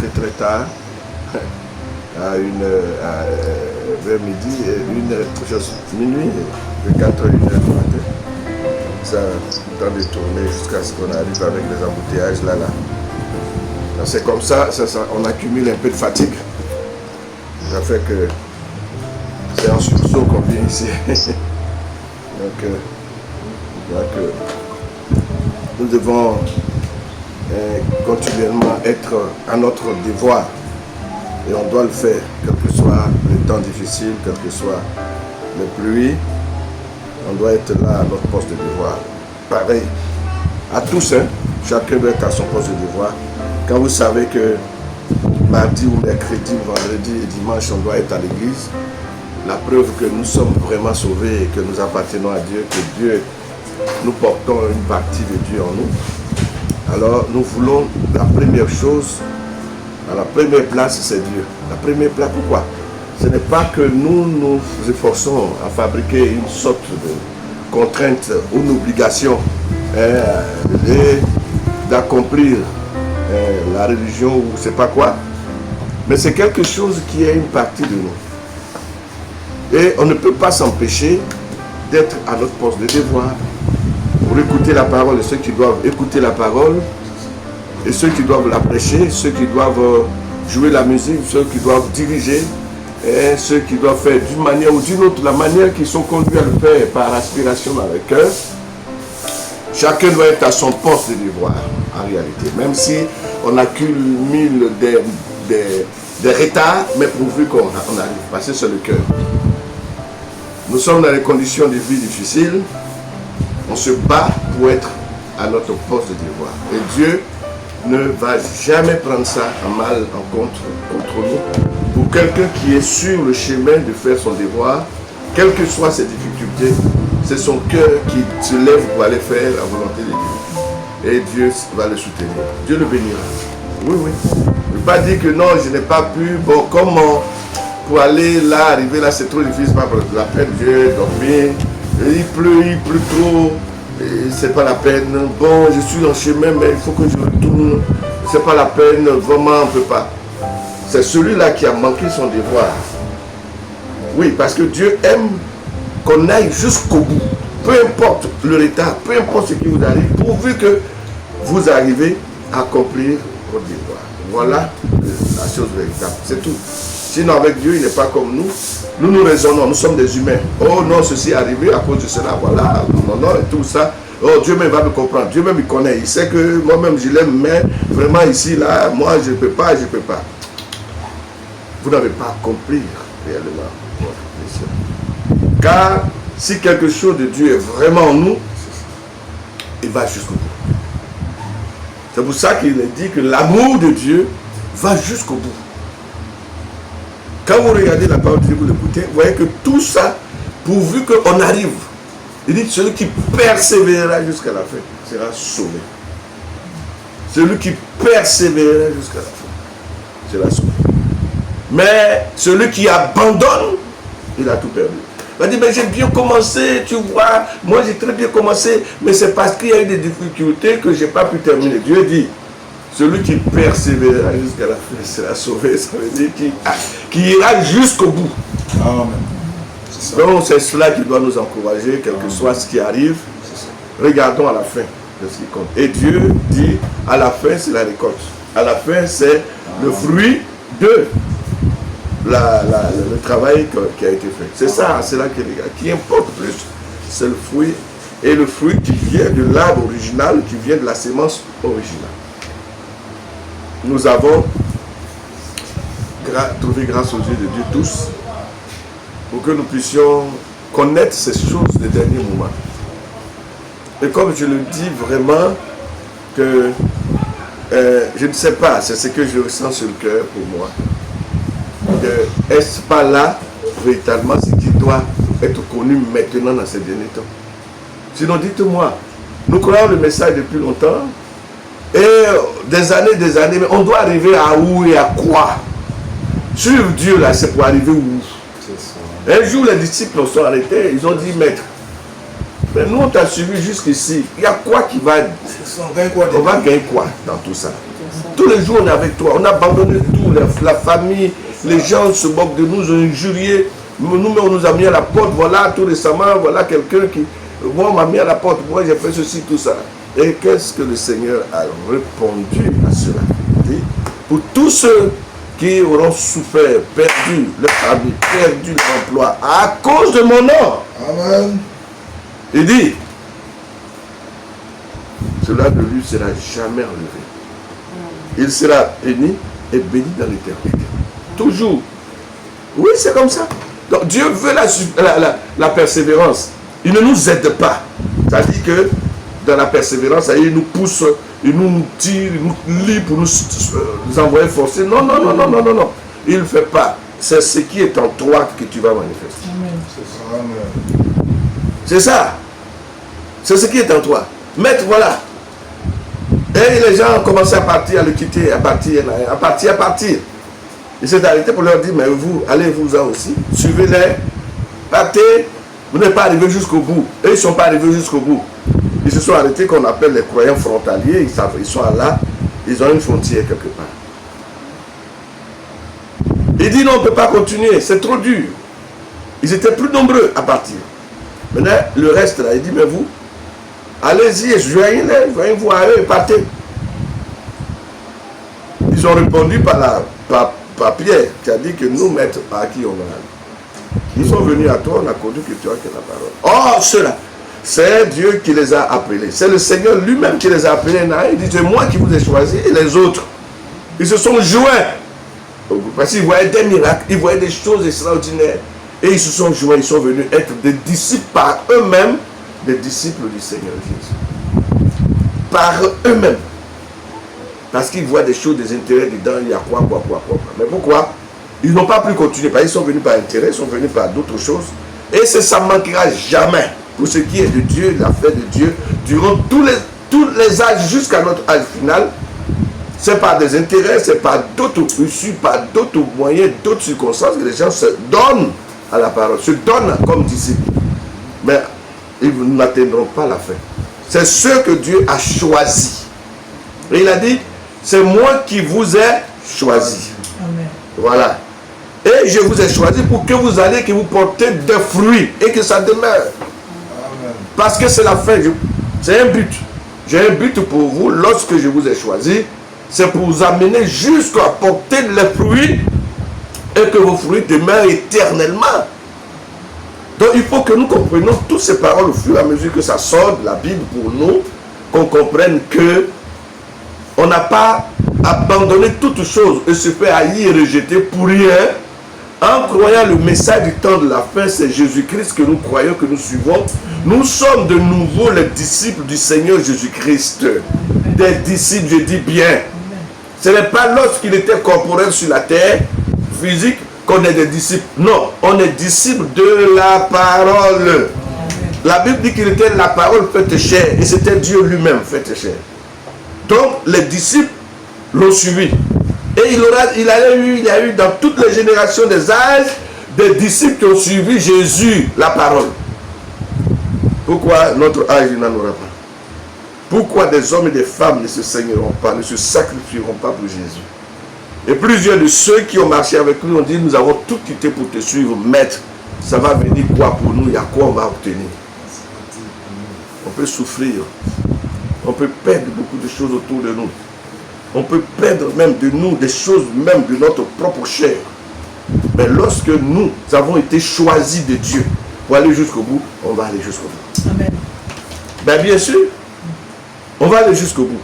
très tard, vers midi, minuit, de 4h, 1h du matin. Ça, temps de tourner jusqu'à ce qu'on arrive avec les embouteillages là. C'est comme ça, on accumule un peu de fatigue. Ça fait que c'est en sursaut qu'on vient ici. Donc, nous devons continuellement être à notre devoir. Et on doit le faire, quel que soit le temps difficile, quel que soit les pluies. On doit être là à notre poste de devoir. Pareil, à tous, hein, chacun doit être à son poste de devoir. Quand vous savez que mardi ou mercredi ou vendredi et dimanche, on doit être à l'église, la preuve que nous sommes vraiment sauvés et que nous appartenons à Dieu, que Dieu, nous portons une partie de Dieu en nous. Alors nous voulons la première chose, à la première place, c'est Dieu. La première place, pourquoi? Ce n'est pas que nous nous efforçons à fabriquer une sorte de contrainte ou une obligation d'accomplir la religion ou je ne sais pas quoi, mais c'est quelque chose qui est une partie de nous. Et on ne peut pas s'empêcher d'être à notre poste de devoir pour écouter la parole et ceux qui doivent écouter la parole et ceux qui doivent la prêcher, ceux qui doivent jouer la musique, ceux qui doivent diriger. Et ceux qui doivent faire d'une manière ou d'une autre, la manière qu'ils sont conduits à le faire par aspiration dans le cœur, chacun doit être à son poste de devoir, en réalité. Même si on accumule des retards, mais pourvu qu'on arrive, parce que c'est le cœur. Nous sommes dans des conditions de vie difficiles, on se bat pour être à notre poste de devoir. Et Dieu ne va jamais prendre ça en mal, en contre nous. Pour quelqu'un qui est sur le chemin de faire son devoir, quelles que soient ses difficultés, c'est son cœur qui se lève pour aller faire la volonté de Dieu. Et Dieu va le soutenir. Dieu le bénira. Oui, oui. Je ne veux pas dire que non, je n'ai pas pu. Bon, comment pour aller là, arriver là, c'est trop difficile, pas la peine, Dieu, dormir. Il pleut trop. C'est pas la peine. Bon, je suis en chemin, mais il faut que je retourne. C'est pas la peine, vraiment, on ne peut pas. C'est celui-là qui a manqué son devoir. Oui, parce que Dieu aime qu'on aille jusqu'au bout. Peu importe le retard, peu importe ce qui vous arrive, pourvu que vous arrivez à accomplir votre devoir. Voilà la chose véritable. C'est tout. Sinon, avec Dieu, il n'est pas comme nous. Nous raisonnons, nous sommes des humains. Oh non, ceci est arrivé à cause de cela, voilà. Non, et tout ça. Oh, Dieu même va me comprendre. Dieu même me connaît. Il sait que moi-même, je l'aime, mais vraiment ici, là, moi, je ne peux pas, je ne peux pas. Vous n'avez pas accompli réellement votre mission. Car si quelque chose de Dieu est vraiment en nous, il va jusqu'au bout. C'est pour ça qu'il est dit que l'amour de Dieu va jusqu'au bout. Quand vous regardez la parole de Dieu, vous l'écoutez, vous voyez que tout ça, pourvu qu'on arrive, il dit que celui qui persévérera jusqu'à la fin sera sauvé. Celui qui persévérera jusqu'à la fin sera sauvé. Mais celui qui abandonne, il a tout perdu. Il va dire, mais j'ai bien commencé, tu vois, moi j'ai très bien commencé, mais c'est parce qu'il y a eu des difficultés que je n'ai pas pu terminer. Dieu dit, celui qui persévérera jusqu'à la fin sera sauvé, ça veut dire qu'il ira jusqu'au bout. Amen. Donc c'est cela qui doit nous encourager, quel que soit ce qui arrive. Regardons à la fin de ce qui compte. Et Dieu dit, à la fin c'est la récolte. À la fin c'est le fruit de le travail qui a été fait. C'est ça, c'est là qui importe plus. C'est le fruit. Et le fruit qui vient de l'arbre original, qui vient de la sémence originale. Nous avons trouvé grâce aux yeux de Dieu tous pour que nous puissions connaître ces choses des derniers moments. Et comme je le dis vraiment, que je ne sais pas, c'est ce que je ressens sur le cœur pour moi. Est-ce pas là, véritablement, ce qui doit être connu maintenant dans ces derniers temps? Sinon, dites-moi, nous croyons le message depuis longtemps, et des années, mais on doit arriver à où et à quoi? Suivre Dieu là, c'est pour arriver où? Un jour, les disciples sont arrêtés, ils ont dit, maître, mais nous on t'a suivi jusqu'ici, il y a quoi qui va... On va gagner quoi dans tout ça? tous les jours on est avec toi. On a abandonné tout, la famille, les gens se moquent de nous, ils ont injurié. Nous, on nous a mis à la porte, voilà, tout récemment, voilà quelqu'un qui... Moi, on m'a mis à la porte, moi j'ai fait ceci, tout ça. Et qu'est-ce que le Seigneur a répondu à cela? Pour tous ceux qui auront souffert, perdu leur famille, perdu leur emploi, à cause de mon nom. Amen. Il dit, cela de lui sera jamais enlevé. Il sera béni et béni dans l'éternité. Toujours. Oui, c'est comme ça. Donc Dieu veut la persévérance. Il ne nous aide pas. C'est-à-dire que dans la persévérance, il nous pousse, il nous tire, il nous lie pour nous envoyer forcer. Non, non, non, non, non, non, non. Il ne le fait pas. C'est ce qui est en toi que tu vas manifester. C'est ça. C'est ce qui est en toi. Maître, voilà. Et les gens ont commencé à partir, à le quitter, à partir. Il s'est arrêté pour leur dire, mais vous, allez-vous-en aussi. Suivez-les. Partez. Vous n'êtes pas arrivé jusqu'au bout. Eux, ils ne sont pas arrivés jusqu'au bout. Ils se sont arrêtés qu'on appelle les croyants frontaliers. Ils sont là. Ils ont une frontière quelque part. Il dit non, on ne peut pas continuer. C'est trop dur. Ils étaient plus nombreux à partir. Maintenant, le reste là, il dit, mais vous, allez-y, joignez-les, joignez-vous à eux et partez. Ils ont répondu par Pierre, qui a dit que nous, maîtres, à qui on va aller. Ils sont venus à toi, on a connu que tu as que la parole. Oh, ceux-là, c'est Dieu qui les a appelés. C'est le Seigneur lui-même qui les a appelés. Il dit, c'est moi qui vous ai choisi et les autres. Ils se sont joints. Parce qu'ils voyaient des miracles, ils voyaient des choses extraordinaires. Et ils se sont joints, ils sont venus être des disciples par eux-mêmes, des disciples du Seigneur Jésus. Par eux-mêmes. Parce qu'ils voient des choses, des intérêts dedans, il y a quoi. Mais pourquoi? Ils n'ont pas pu continuer, parce qu'ils sont venus par intérêt, ils sont venus par d'autres choses. Et ça ne manquera jamais. Pour ce qui est de Dieu, la fête de Dieu, durant tous les âges jusqu'à notre âge final, c'est par des intérêts, c'est par d'autres issues, par d'autres moyens, d'autres circonstances que les gens se donnent à la parole, se donnent comme disciples. Mais ils n'atteindront pas la fin. C'est ceux que Dieu a choisis. Et il a dit, c'est moi qui vous ai choisi. Amen. Voilà. Et je vous ai choisi pour que vous alliez, que vous portez des fruits et que ça demeure. Amen. Parce que c'est la fin. C'est un but. J'ai un but pour vous lorsque je vous ai choisi. C'est pour vous amener jusqu'à porter les fruits et que vos fruits demeurent éternellement. Donc il faut que nous comprenions toutes ces paroles au fur et à mesure que ça sort de la Bible pour nous, qu'on comprenne que on n'a pas abandonné toutes choses et se fait haïr et rejeter pour rien. En croyant le message du temps de la fin, c'est Jésus-Christ que nous croyons, que nous suivons. Nous sommes de nouveau les disciples du Seigneur Jésus-Christ. Des disciples, je dis bien. Ce n'est pas lorsqu'il était corporel sur la terre, physique, qu'on est des disciples. Non, on est disciples de la parole. La Bible dit qu'il était la parole faite chair. Et c'était Dieu lui-même faite chair. Donc, les disciples l'ont suivi. Et il y a eu dans toutes les générations des âges, des disciples qui ont suivi Jésus, la parole. Pourquoi notre âge n'en aura pas? Pourquoi des hommes et des femmes ne se saigneront pas, ne se sacrifieront pas pour Jésus? Et plusieurs de ceux qui ont marché avec nous ont dit, nous avons tout quitté pour te suivre, maître. Ça va venir quoi pour nous? Il y a quoi on va obtenir? On peut souffrir. On peut perdre beaucoup de choses autour de nous. On peut perdre même de nous des choses même de notre propre chair. Mais lorsque nous avons été choisis de Dieu pour aller jusqu'au bout, on va aller jusqu'au bout. Amen. Ben bien sûr, on va aller jusqu'au bout.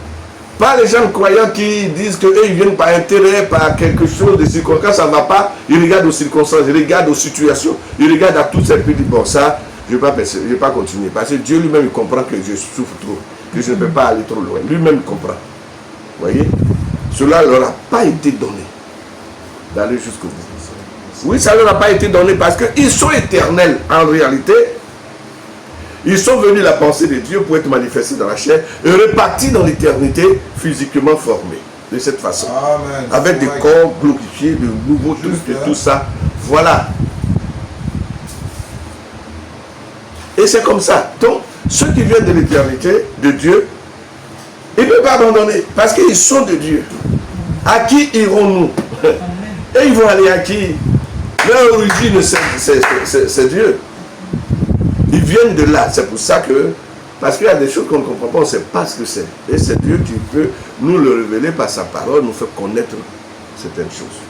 Pas les gens croyants qui disent qu'eux ils viennent par intérêt, par quelque chose de circonstance, ça ne va pas. Ils regardent aux circonstances, ils regardent aux situations, ils regardent à tout ça et puis ils disent bon ça, je ne vais pas continuer. Parce que Dieu lui-même il comprend que je souffre trop, que je ne peux pas aller trop loin. Lui-même il comprend. Vous voyez? Cela ne leur a pas été donné d'aller jusqu'au bout. Oui, ça ne leur a pas été donné parce qu'ils sont éternels en réalité. Ils sont venus la pensée de Dieu pour être manifestés dans la chair et repartis dans l'éternité physiquement formés de cette façon. Amen. Avec des corps glorifiés, de nouveaux trucs et tout ça. Voilà. Et c'est comme ça. Donc, ceux qui viennent de l'éternité, de Dieu, ils ne peuvent pas abandonner parce qu'ils sont de Dieu. À qui irons-nous? Et ils vont aller à qui? Leur origine, c'est Dieu. Ils viennent de là. C'est pour ça que, parce qu'il y a des choses qu'on ne comprend pas, on ne sait pas ce que c'est. Et c'est Dieu qui peut nous le révéler par sa parole, nous faire connaître certaines choses.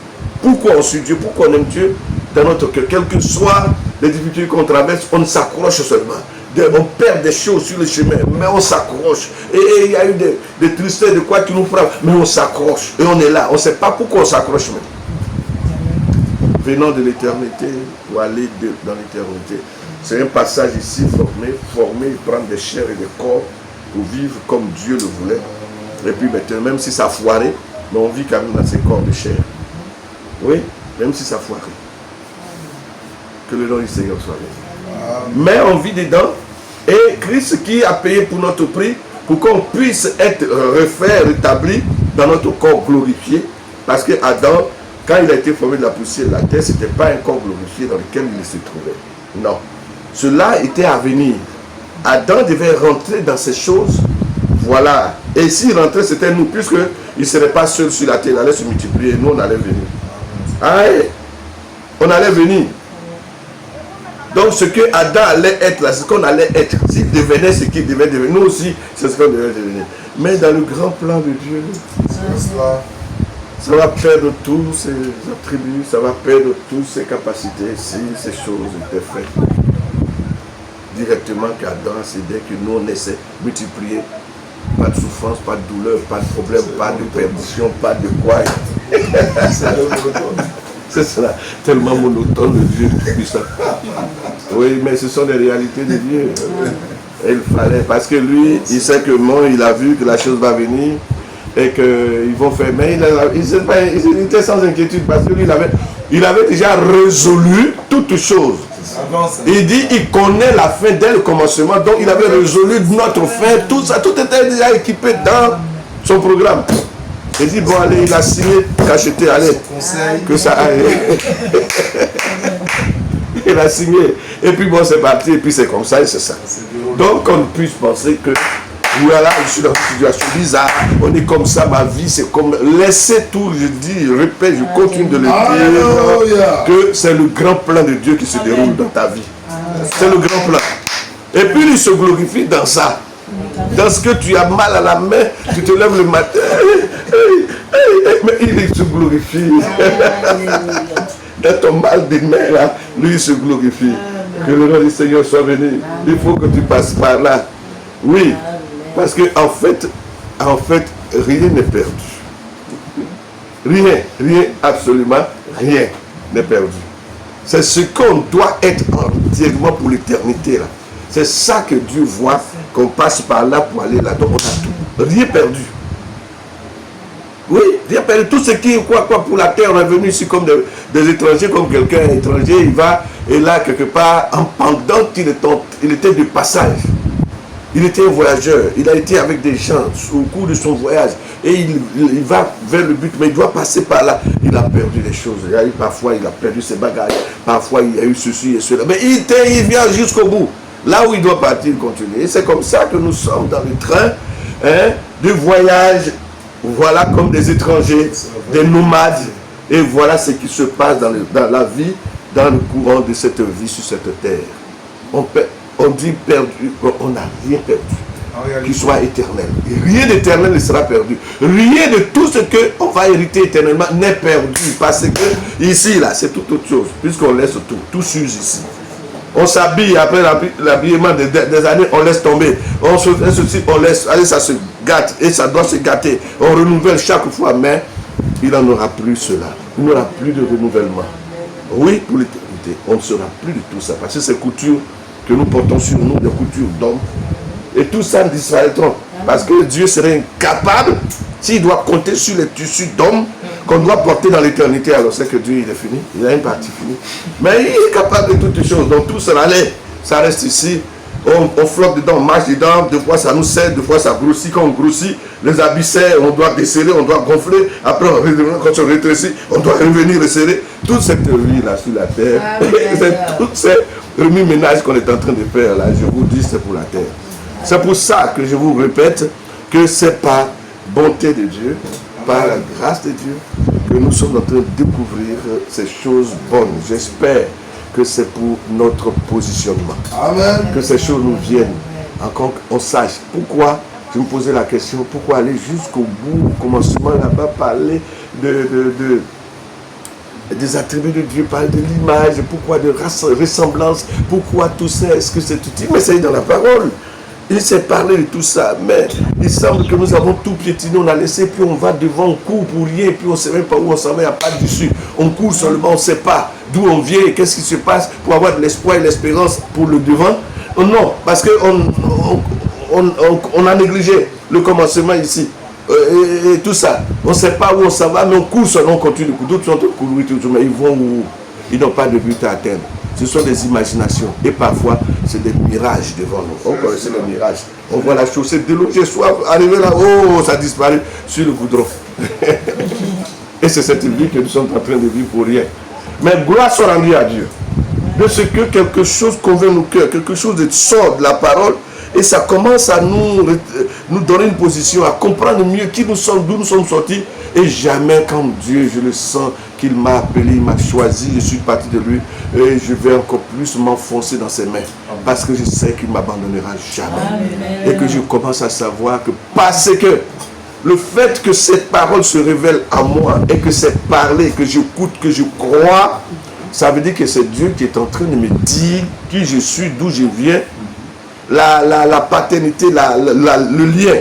Pourquoi on suit Dieu? Pourquoi on aime Dieu dans notre cœur? Quelles que soient les difficultés qu'on traverse, on s'accroche seulement. On perd des choses sur le chemin, mais on s'accroche. Et il y a eu des tristesses, de quoi qui nous frappe, mais on s'accroche. Et on est là. On ne sait pas pourquoi on s'accroche même. Venant de l'éternité pour aller dans l'éternité. C'est un passage ici formé, prendre des chairs et des corps pour vivre comme Dieu le voulait. Et puis maintenant, même si ça a foiré, mais on vit quand même dans ces corps de chair. Oui, même si ça a foiré. Que le nom du Seigneur soit béni. Mais on vit dedans. Et Christ qui a payé pour notre prix, pour qu'on puisse être refait, rétabli dans notre corps glorifié. Parce que Adam, quand il a été formé de la poussière de la terre, ce n'était pas un corps glorifié dans lequel il se trouvait. Non. Cela était à venir. Adam devait rentrer dans ces choses. Voilà. Et s'il rentrait, c'était nous, puisqu'il ne serait pas seul sur la terre, il allait se multiplier. Nous, on allait venir. Ah, on allait venir. Donc ce que Adam allait être là, c'est ce qu'on allait être. S'il devenait ce qu'il devait devenir, nous aussi, c'est ce qu'on devait devenir. Mais dans le grand plan de Dieu, ça va perdre tous ses attributs, ça va perdre toutes ses capacités si ces choses étaient faites directement qu'Adam, c'est dès que nous on essaie de multiplier. Pas de souffrance, pas de douleur, pas de problème, pas de perdition, pas de quoi. C'est cela, tellement monotone le Dieu puissant. Oui, mais ce sont des réalités de Dieu. Et il fallait, parce que lui, il sait que il a vu que la chose va venir et qu'ils vont faire. Mais il était sans inquiétude parce que lui, il avait déjà résolu toutes choses. Il dit, il connaît la fin dès le commencement, donc il avait résolu notre fin, tout ça, tout était déjà équipé dans son programme. Il dit, bon, allez, il a signé, cacheté, allez, que ça aille. Il a signé. Et puis bon, c'est parti, et puis c'est comme ça, et c'est ça. Donc, qu'on puisse penser que, voilà, je suis dans une situation bizarre, on est comme ça, ma vie, c'est comme, laissez tout, je dis, je répète, je continue de le dire, que c'est le grand plan de Dieu qui se déroule dans ta vie. C'est le grand plan. Et puis, il se glorifie dans ça. Dans ce que tu as mal à la main, tu te lèves le matin, mais il se glorifie. Dans ton mal des mains, là, lui il se glorifie. Que le nom du Seigneur soit venu. Il faut que tu passes par là. Oui, parce que en fait, rien n'est perdu. Rien, absolument rien n'est perdu. C'est ce qu'on doit être entièrement pour l'éternité, là. C'est ça que Dieu voit, qu'on passe par là pour aller là. Donc on a tout. Rien perdu. Oui, rien perdu. Tout ce qui est quoi pour la terre, on est venu ici comme des étrangers, comme quelqu'un étranger, il va, et là, quelque part, pendant qu'il était de passage. Il était un voyageur, il a été avec des gens au cours de son voyage, et il va vers le but, mais il doit passer par là. Il a perdu des choses. Parfois, il a perdu ses bagages, parfois, il y a eu ceci et cela. Mais il vient jusqu'au bout. Là où il doit partir, il continue. Et c'est comme ça que nous sommes dans le train de voyage, voilà, comme des étrangers, des nomades. Et voilà ce qui se passe dans la vie, dans le courant de cette vie sur cette terre. On dit perdu, on n'a rien perdu. Qui soit éternel. Et rien d'éternel ne sera perdu. Rien de tout ce qu'on va hériter éternellement n'est perdu. Parce que ici, là, c'est toute autre chose. Puisqu'on laisse tout. Tout s'use ici. On s'habille après l'habillement des années, on laisse tomber. On se fait ceci, on laisse. Allez, ça se gâte et ça doit se gâter. On renouvelle chaque fois, mais il n'en aura plus cela. Il n'y aura plus de renouvellement. Oui, pour l'éternité, on ne sera plus de tout ça. Parce que ces coutures que nous portons sur nous, des coutures d'hommes, et tout ça disparaîtront. Parce que Dieu serait incapable, s'il doit compter sur les tissus d'hommes qu'on doit porter dans l'éternité, alors c'est que Dieu il est fini, il a une partie finie. Mais il est capable de toutes les choses, donc tout cela allait, ça reste ici, on flotte dedans, on marche dedans, des fois ça nous serre, des fois ça grossit, quand on grossit, les habits serrent, on doit desserrer, on doit gonfler, après quand on rétrécit, on doit revenir resserrer. Toute cette vie là sur la terre, toutes ces remue-ménages qu'on est en train de faire là, je vous dis, c'est pour la terre. C'est pour ça que je vous répète que c'est par bonté de Dieu par la grâce de Dieu, que nous sommes en train de découvrir ces choses bonnes. J'espère que c'est pour notre positionnement. Amen. Que ces choses nous viennent, encore qu'on sache. Pourquoi, je me posais la question, pourquoi aller jusqu'au bout, au commencement là-bas, parler des attributs de Dieu, parler de l'image, pourquoi de ressemblance, pourquoi tout ça, est-ce que c'est utile? Mais c'est dans la parole. Il s'est parlé de tout ça, mais il semble que nous avons tout piétiné, on a laissé, puis on va devant, on court pour rien, puis on ne sait même pas où on s'en va, il n'y a pas d'issue. On court seulement, on ne sait pas d'où on vient, qu'est-ce qui se passe pour avoir de l'espoir et l'espérance pour le devant. Non, parce qu'on a négligé le commencement ici. Et tout ça. On ne sait pas où on s'en va, mais on court seulement, on continue. D'autres sont en train de courir, mais ils vont où? Ils n'ont pas de but à atteindre. Ce sont des imaginations. Et parfois, c'est des mirages devant nous. On connaît les mirages. On voit la chaussée délogée, soit arriver là, oh, ça disparaît sur le goudron. Et c'est cette vie que nous sommes en train de vivre pour rien. Mais gloire soit rendue à Dieu. De ce que quelque chose convainc nos cœurs, quelque chose sort de la parole, et ça commence à nous donner une position, à comprendre mieux qui nous sommes, d'où nous sommes sortis. Et jamais, quand Dieu, je le sens, qu'il m'a appelé, il m'a choisi, je suis parti de lui, et je vais encore plus m'enfoncer dans ses mains. Parce que je sais qu'il ne m'abandonnera jamais. Amen. Et que je commence à savoir que parce que le fait que cette parole se révèle à moi, et que c'est parlé, que j'écoute, que je crois, ça veut dire que c'est Dieu qui est en train de me dire qui je suis, d'où je viens, la paternité, le lien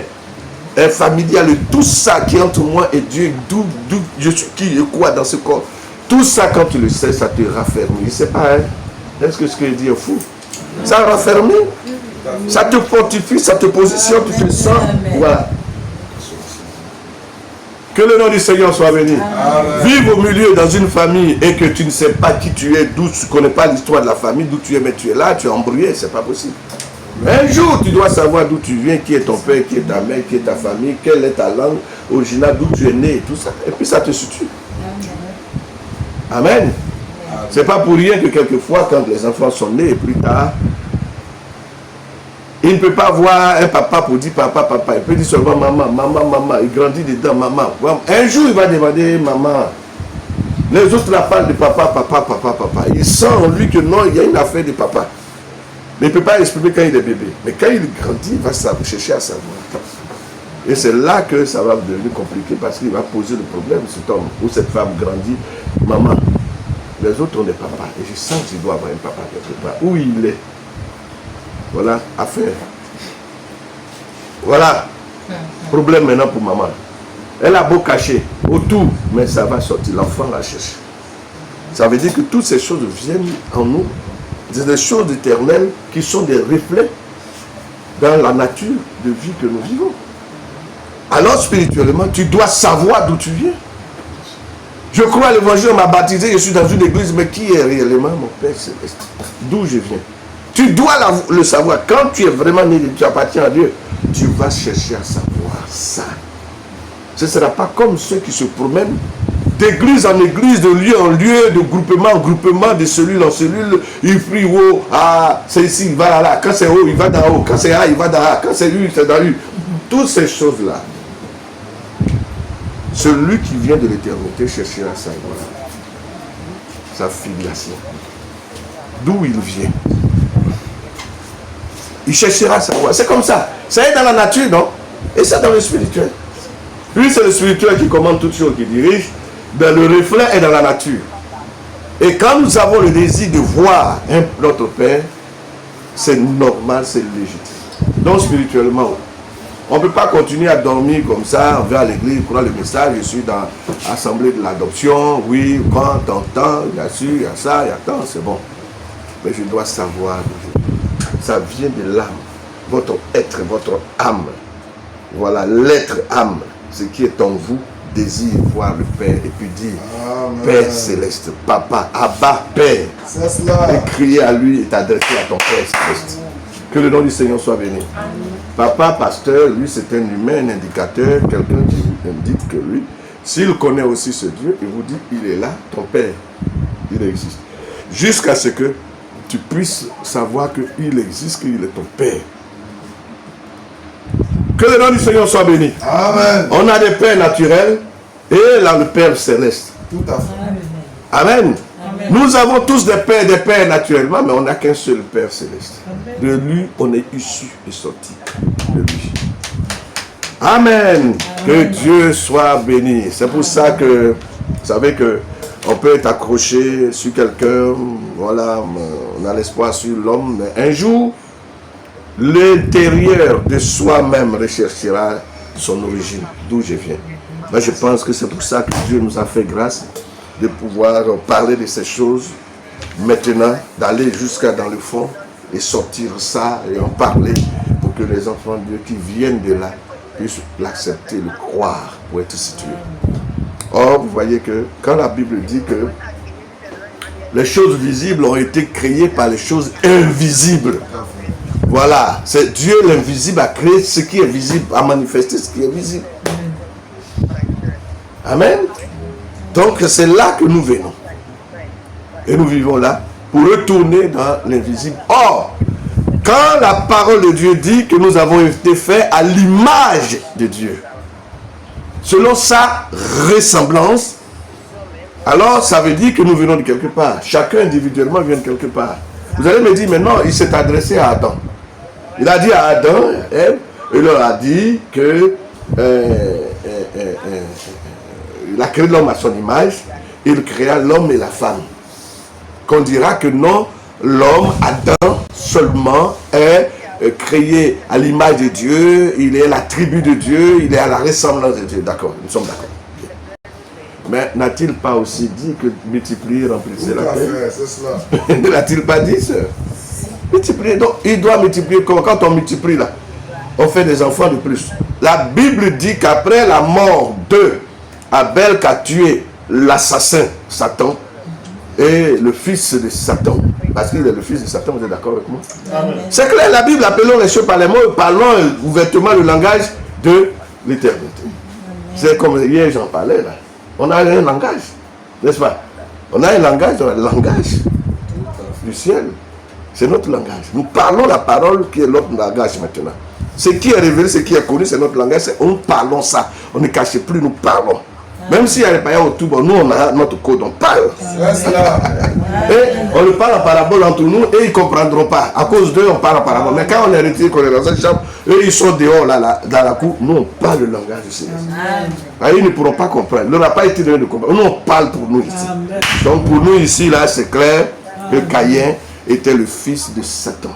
familial, tout ça qui est entre moi et Dieu, d'où je suis, qui et quoi dans ce corps. Tout ça, quand tu le sais, ça te raffermit. C'est pas, hein? Est-ce que ce que je dis est fou? Ça raffermit, ça te fortifie, ça te positionne, tu te sens. Voilà. Que le nom du Seigneur soit béni. Vivre au milieu dans une famille et que tu ne sais pas qui tu es, d'où tu ne connais pas l'histoire de la famille, d'où tu es, mais tu es là, tu es embrouillé, c'est pas possible. Un jour, tu dois savoir d'où tu viens, qui est ton père, qui est ta mère, qui est ta famille, quelle est ta langue originale, d'où tu es né et tout ça. Et puis ça te situe. Amen. C'est pas pour rien que quelquefois, quand les enfants sont nés et plus tard, il ne peut pas voir un papa pour dire papa, papa. Il peut dire seulement maman, maman, maman. Il grandit dedans, maman. Un jour, il va demander maman. Les autres la parlent de papa, papa, papa, papa. Il sent en lui que non, il y a une affaire de papa. Mais il ne peut pas exprimer quand il est bébé. Mais quand il grandit, il va chercher à savoir. Et c'est là que ça va devenir compliqué parce qu'il va poser le problème, cet homme ou cette femme grandit. Maman, les autres ont des papas. Et je sens que je dois avoir un papa quelque part. Où il est? Voilà, affaire. Voilà. Problème maintenant pour maman. Elle a beau cacher autour, mais ça va sortir. L'enfant la cherche. Ça veut dire que toutes ces choses viennent en nous. C'est des choses éternelles qui sont des reflets dans la nature de vie que nous vivons. Alors spirituellement, tu dois savoir d'où tu viens. Je crois à l'évangile, on m'a baptisé, je suis dans une église, mais qui est réellement mon Père Céleste? D'où je viens? Tu dois le savoir. Quand tu es vraiment né, tu appartiens à Dieu, tu vas chercher à savoir ça. Ce ne sera pas comme ceux qui se promènent d'église en église, de lieu en lieu, de groupement en groupement, de cellule en cellule. Il prie haut, ah, c'est ici, il va là, là. Quand c'est haut, il va dans haut. Quand c'est A, il va dans A. Quand c'est U, c'est dans U. Toutes ces choses-là. Celui qui vient de l'éternité cherchera à savoir sa filiation. D'où il vient. Il cherchera à savoir. C'est comme ça. Ça est dans la nature, non? Et ça dans le spirituel. Lui, c'est le spirituel qui commande toutes choses, qui dirige. Ben, le reflet est dans la nature. Et quand nous avons le désir de voir notre Père, c'est normal, c'est légitime. Donc spirituellement, on ne peut pas continuer à dormir comme ça, on va à l'église, on prend le message, je suis dans l'assemblée de l'adoption, oui, quand, tant, bien sûr, il y a ça, il y a tant, c'est bon. Mais je dois savoir, ça vient de l'âme, votre être, votre âme. Voilà, l'être âme, ce qui est en vous, désire voir le Père et puis dire, Amen. Père Céleste, Papa, Abba, Père. C'est cela. Et crier à lui et t'adresser à ton Père Céleste. Que le nom du Seigneur soit béni. Amen. Papa, pasteur, lui c'est un humain, un indicateur, quelqu'un qui vous indique que lui, s'il connaît aussi ce Dieu, il vous dit, il est là, ton Père, il existe. Jusqu'à ce que tu puisses savoir qu'il existe, qu'il est ton Père. Que le nom du Seigneur soit béni. Amen. On a des pères naturels Et là, le Père céleste. Tout à fait. Amen. Amen. Nous avons tous des pères naturellement, mais on n'a qu'un seul Père céleste. Amen. De lui, on est issu et sorti. De lui. Amen. Amen. Que Dieu soit béni. C'est pour ça que, vous savez que on peut être accroché sur quelqu'un, voilà, on a l'espoir sur l'homme, mais un jour, l'intérieur de soi-même recherchera son origine, d'où je viens. Mais je pense que c'est pour ça que Dieu nous a fait grâce de pouvoir parler de ces choses maintenant, d'aller jusqu'à dans le fond et sortir ça et en parler pour que les enfants de Dieu qui viennent de là puissent l'accepter, le croire pour être situés. Or, vous voyez que quand la Bible dit que les choses visibles ont été créées par les choses invisibles, voilà, c'est Dieu l'invisible a créé ce qui est visible, a manifesté ce qui est visible. Amen. Donc c'est là que nous venons. Et nous vivons là pour retourner dans l'invisible. Or, quand la parole de Dieu dit que nous avons été faits à l'image de Dieu, selon sa ressemblance, alors ça veut dire que nous venons de quelque part. Chacun individuellement vient de quelque part. Vous allez me dire, maintenant, il s'est adressé à Adam. Il a dit à Adam, il leur a dit que il a créé l'homme à son image, il créa l'homme et la femme. Qu'on dira que non, l'homme, Adam, seulement est créé à l'image de Dieu, il est la tribu de Dieu, il est à la ressemblance de Dieu. D'accord, nous sommes d'accord. Mais n'a-t-il pas aussi dit que multiplier, remplissez la terre? C'est cela. Ne l'a-t-il pas dit, ça? Multiplier, donc il doit multiplier. Quand on multiplie là, on fait des enfants de plus. La Bible dit qu'après la mort de Abel qui a tué l'assassin Satan et le fils de Satan, parce qu'il est le fils de Satan, vous êtes d'accord avec moi? C'est clair, la Bible, appelons les choses par les mots, parlons ouvertement le langage de l'éternité. C'est comme hier j'en parlais là. On a un langage, n'est-ce pas? On a un langage, le langage du ciel. C'est notre langage. Nous parlons la parole qui est notre langage maintenant. Ce qui est révélé, ce qui est connu, c'est notre langage. Nous parlons ça. On ne cache plus, nous parlons. Même s'il y a les païens autour, nous on a notre code, on parle. Et on le parle en parabole entre nous et ils ne comprendront pas. À cause d'eux, on parle en parabole. Mais quand on est retiré, qu'on est dans cette chambre, eux ils sont dehors là, dans la cour. Nous on parle le langage du Seigneur. Ils ne pourront pas comprendre. Il n'aura pas été donné de comprendre. Nous on parle pour nous ici. Donc pour nous ici, là, c'est clair que Caïn était le fils de Satan,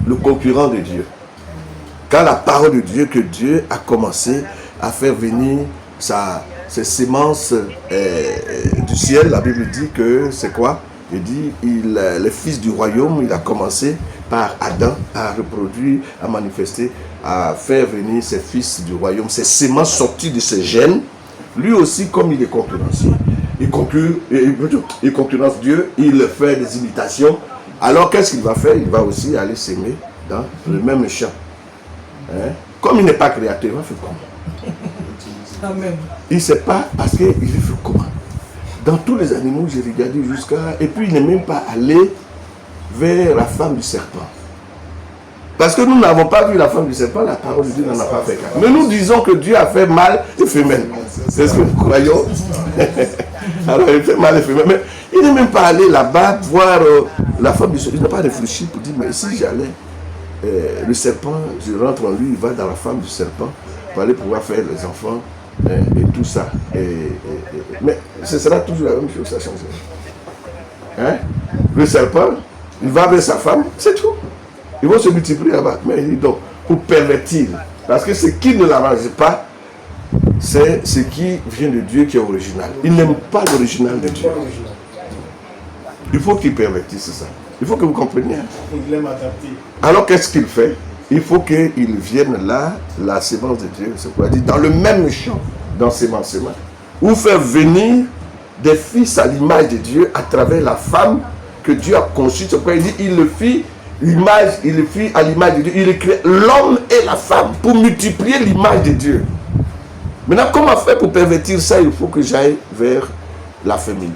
le concurrent de Dieu. Quand la parole de Dieu, que Dieu a commencé à faire venir ces semences du ciel, la Bible dit que c'est quoi? Il dit, le fils du royaume, il a commencé par Adam à reproduire, à manifester, à faire venir ses fils du royaume, ces semences sorties de ses gènes. Lui aussi, comme il est concurrencier, il concurrence Dieu, il fait des imitations. Alors qu'est-ce qu'il va faire? Il va aussi aller s'aimer dans le même champ. Hein? Comme il n'est pas créateur, il va faire comment? Amen. Il ne sait pas parce qu'il fait comment. Dans tous les animaux, j'ai regardé jusqu'à... Et puis il n'est même pas allé vers la femme du serpent. Parce que nous n'avons pas vu la femme du serpent, la parole de Dieu n'en a pas fait cas. Mais nous disons que Dieu a fait mâle et femelle. C'est ce que nous croyons. Alors il fait mâle et femelle. Mais il n'est même pas allé là-bas voir la femme du serpent. Il n'a pas réfléchi pour dire, mais si j'allais, le serpent, je rentre en lui, il va dans la femme du serpent pour aller pouvoir faire les enfants et tout ça. Mais ce sera toujours la même chose, ça change. Hein? Le serpent, il va avec sa femme, c'est tout. Ils vont se multiplier là-bas. Mais il dit donc, pour pervertir. Parce que ce qui ne l'arrange pas, c'est ce qui vient de Dieu qui est original. Il n'aime pas l'original de Dieu. Il faut qu'il pervertisse ça. Il faut que vous compreniez. Alors qu'est-ce qu'il fait? Il faut qu'il vienne là, la sémence de Dieu, c'est quoi dire, dans le même champ d'ensemencement, ou faire venir des fils à l'image de Dieu à travers la femme que Dieu a conçue. C'est pourquoi il dit, il le fit à l'image de Dieu. Il crée l'homme et la femme pour multiplier l'image de Dieu. Maintenant, comment faire pour pervertir ça? Il faut que j'aille vers la femelle.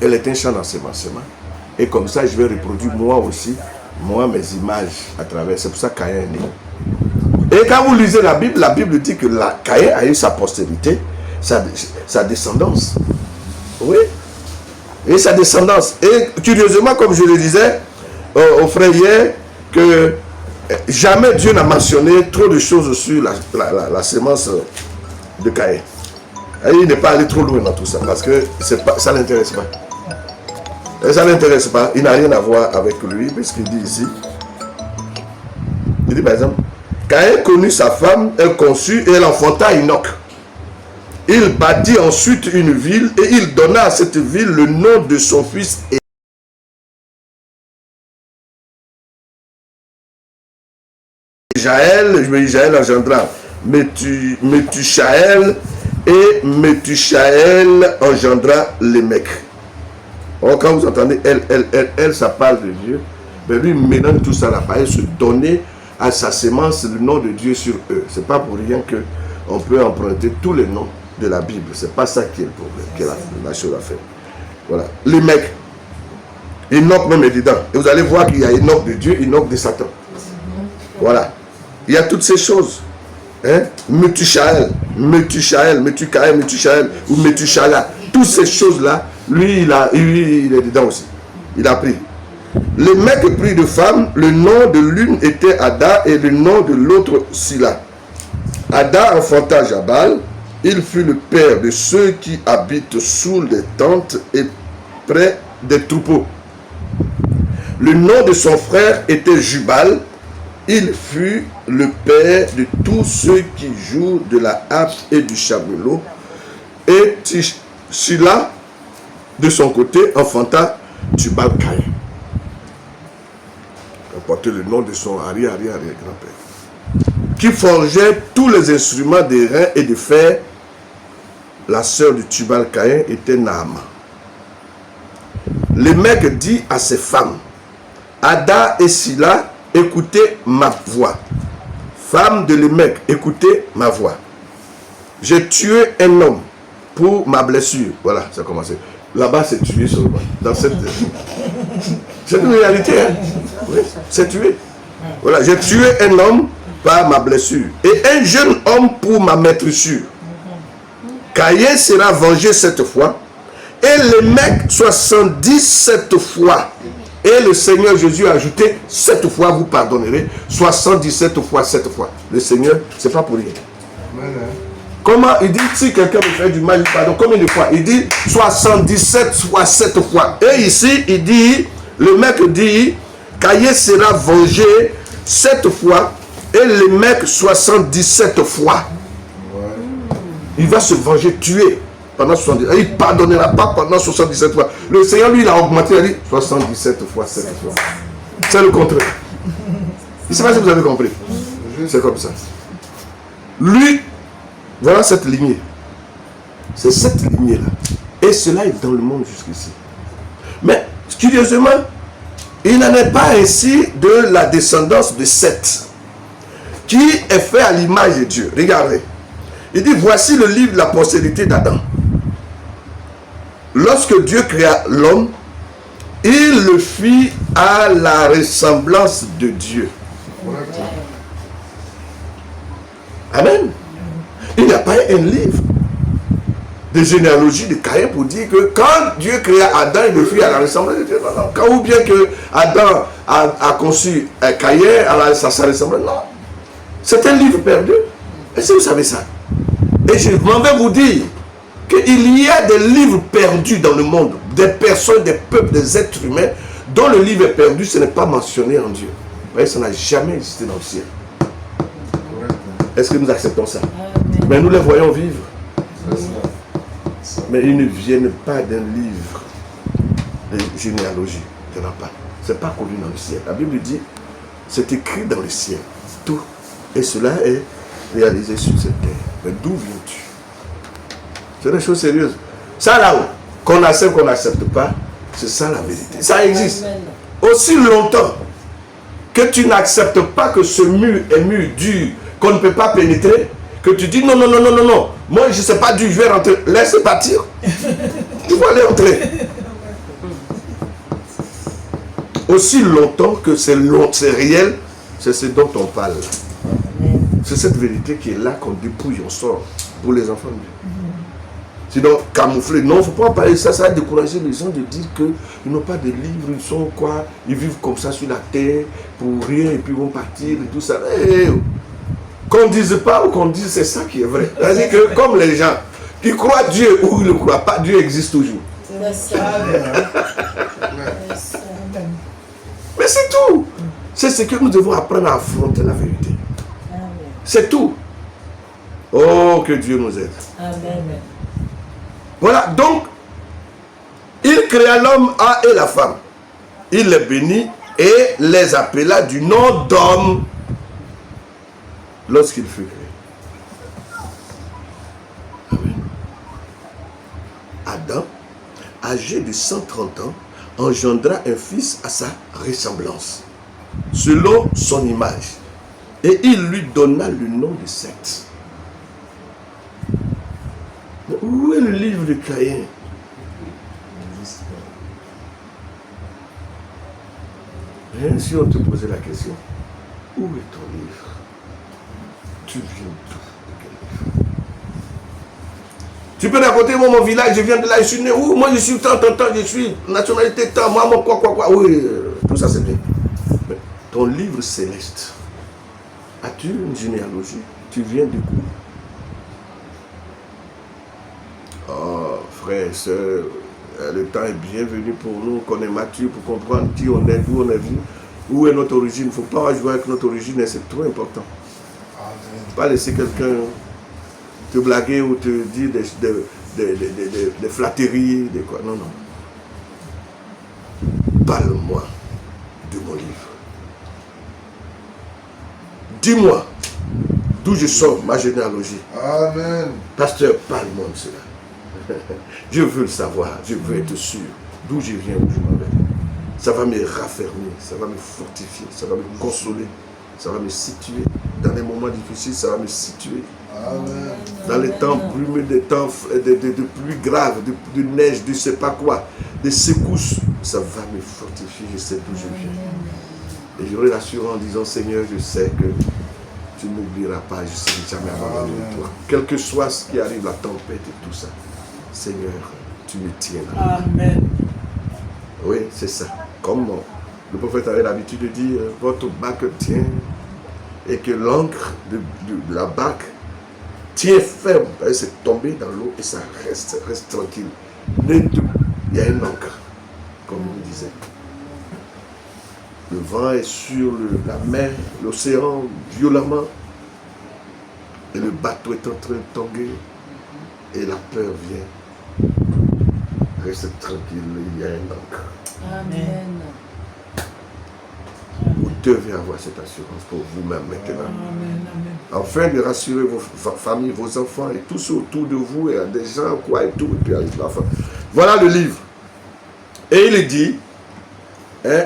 Elle est un champ d'ensemencement. Et comme ça, je vais reproduire moi aussi, mes images à travers. C'est pour ça que Caïn est né. Et quand vous lisez la Bible dit que Caïn a eu sa postérité, sa descendance. Oui. Et sa descendance. Et curieusement, comme je le disais au frère hier, que jamais Dieu n'a mentionné trop de choses sur la sémence de Caïn. Et il n'est pas allé trop loin dans tout ça, parce que ça ne l'intéresse pas. Et ça ne l'intéresse pas, il n'a rien à voir avec lui, parce qu'il dit ici, il dit par exemple, Caïn connut sa femme, elle conçut et elle enfanta Enoch. Il bâtit ensuite une ville et il donna à cette ville le nom de son fils Jaël engendra Métushaël et Métushaël engendra Lémec. Or, quand vous entendez elle, ça parle de Dieu, mais lui il mélange tout ça là-bas et se donner à sa sémence le nom de Dieu sur eux. C'est pas pour rien qu'on peut emprunter tous les noms de la Bible. C'est pas ça qui est le problème, qui est la chose à faire. Voilà. Lémec, Enoch même est dedans. Et vous allez voir qu'il y a Enoch de Dieu, Enoch de Satan. Voilà. Il y a toutes ces choses. Hein? Métushaël, ou Métushala. Toutes ces choses-là, lui, il est dedans aussi. Il a pris. Les mecs pris de femmes, le nom de l'une était Ada et le nom de l'autre Silla. Ada enfanta Jabal. Il fut le père de ceux qui habitent sous les tentes et près des troupeaux. Le nom de son frère était Jubal. Il fut le père de tous ceux qui jouent de la harpe et du chamelot. Et Silla, de son côté, enfanta Tubal-Caïn. Il a porté le nom de son arrière-grand-père. Qui forgeait tous les instruments d'airain et de fer. La sœur de Tubal-Caïn était Naama. Le mec dit à ses femmes, Ada et Silla, écoutez ma voix. Femme de Lémec, écoutez ma voix. J'ai tué un homme pour ma blessure. Voilà, ça a commencé. Là-bas, c'est tué seulement. Dans cette... C'est une réalité, hein? Oui, c'est tué. Voilà, j'ai tué un homme par ma blessure. Et un jeune homme pour ma maîtressure. Caïn sera vengé cette fois. Et Lémec 77 fois. Et le Seigneur Jésus a ajouté 7 fois vous pardonnerez. 77 fois 7 fois. Le Seigneur, c'est pas pour rien. Comment il dit, si quelqu'un me fait du mal, il pardonne. Combien de fois? Il dit 77 fois 7 fois. Et ici, il dit, le mec dit, Caïn sera vengé 7 fois. Et le mec 77 fois. Il va se venger, tuer pendant 77 fois. Il ne pardonnera pas pendant 77 fois. Le Seigneur, lui, il a augmenté, il a dit 77 fois 7 fois. C'est le contraire. Je ne sais pas si vous avez compris. C'est comme ça. Lui, voilà cette lignée. C'est cette lignée-là. Et cela est dans le monde jusqu'ici. Mais, curieusement, il n'en est pas ainsi de la descendance de Seth, qui est fait à l'image de Dieu. Regardez. Il dit, voici le livre de la postérité d'Adam. Lorsque Dieu créa l'homme, il le fit à la ressemblance de Dieu. Amen. Il n'y a pas un livre de généalogie de Caïn pour dire que quand Dieu créa Adam, il le fit à la ressemblance de Dieu. Non, non. Quand ou bien que Adam a conçu Caïn à sa ressemblance. Non. C'est un livre perdu. Est-ce que vous savez ça? Et je m'en vais vous dire qu'il y a des livres perdus dans le monde, des personnes, des peuples, des êtres humains, dont le livre est perdu, ce n'est pas mentionné en Dieu. Vous voyez, ça n'a jamais existé dans le ciel. Est-ce que nous acceptons ça? Mais nous les voyons vivre. Mais ils ne viennent pas d'un livre de généalogie. Il n'y en a pas. Ce n'est pas connu dans le ciel. La Bible dit, c'est écrit dans le ciel. Tout. Et cela est réalisé sur cette terre. Mais d'où viens-tu? C'est des choses sérieuses. Ça là-haut, qu'on accepte, qu'on n'accepte pas, c'est ça la vérité. Ça existe. Aussi longtemps que tu n'acceptes pas que ce mur est mur dur, qu'on ne peut pas pénétrer, que tu dis non, non, non, non, non, non, moi je ne sais pas dur, je vais rentrer. Laisse partir. Tu vas aller entrer. Aussi longtemps que c'est réel, c'est ce dont on parle. C'est cette vérité qui est là qu'on dépouille, on sort pour les enfants de Dieu. Sinon, camoufler. Non, il ne faut pas parler de ça. Ça va décourager les gens de dire qu'ils n'ont pas de livres, ils sont quoi? Ils vivent comme ça sur la terre, pour rien, et puis ils vont partir, et tout ça. Qu'on ne dise pas ou qu'on dise, c'est ça qui est vrai. C'est-à-dire que, comme les gens qui croient Dieu ou ils ne croient pas, Dieu existe toujours. C'est ça. Mais c'est tout. C'est ce que nous devons apprendre à affronter la vérité. C'est tout. Oh, que Dieu nous aide. Amen. Voilà, donc, il créa l'homme et la femme. Il les bénit et les appela du nom d'homme lorsqu'il fut créé. Amen. Adam, âgé de 130 ans, engendra un fils à sa ressemblance, selon son image. Et il lui donna le nom de Seth. Mais où est le livre de Caïn? Hein, si on te posait la question, où est ton livre? Tu viens d'où? De quel livre? Tu peux raconter, moi, mon village, je viens de là, je suis né où? Moi, je suis tant, je suis nationalité tant, moi, quoi. Oui, tout ça, c'est bien. Mais ton livre céleste, as-tu une généalogie? Tu viens de où? Oh, frère, sœur, le temps est bienvenu pour nous, qu'on est mature pour comprendre qui on est, d'où on est venu, où est notre origine. Il ne faut pas jouer avec notre origine, et c'est trop important. Pas laisser quelqu'un te blaguer ou te dire des flatteries, des quoi. Non. Parle-moi de mon livre. Dis-moi d'où je sors, ma généalogie. Amen. Pasteur, parle-moi de cela. Je veux le savoir, je veux être sûr d'où je viens, où je m'en vais. Ça va me raffermir, ça va me fortifier, ça va me consoler, ça va me situer. Dans les moments difficiles, ça va me situer. Amen. Dans les temps brumeux, des temps de pluie grave, de neige, de je ne sais pas quoi, des secousses, ça va me fortifier, je sais d'où je viens. Et j'aurai l'assurance en disant, Seigneur, je sais que tu ne m'oublieras pas, je ne serai jamais abandonné de toi. Quel que soit ce qui arrive, la tempête et tout ça, Seigneur, tu me tiendras. Amen. Oui, c'est ça. Comme le prophète avait l'habitude de dire, votre barque tient, et que l'encre de la barque tient ferme. C'est tombé dans l'eau et ça reste tranquille. Il y a une encre, comme il disait. Le vent est sur la mer, l'océan, violemment. Et le bateau est en train de tanguer. Et la peur vient. Reste tranquille, il y a une encre. Amen. Vous devez avoir cette assurance pour vous-même maintenant. Amen. Afin de rassurer vos familles, vos enfants et tous autour de vous, et des gens, quoi et tout. Et puis arrive la fin. Voilà le livre. Et il dit,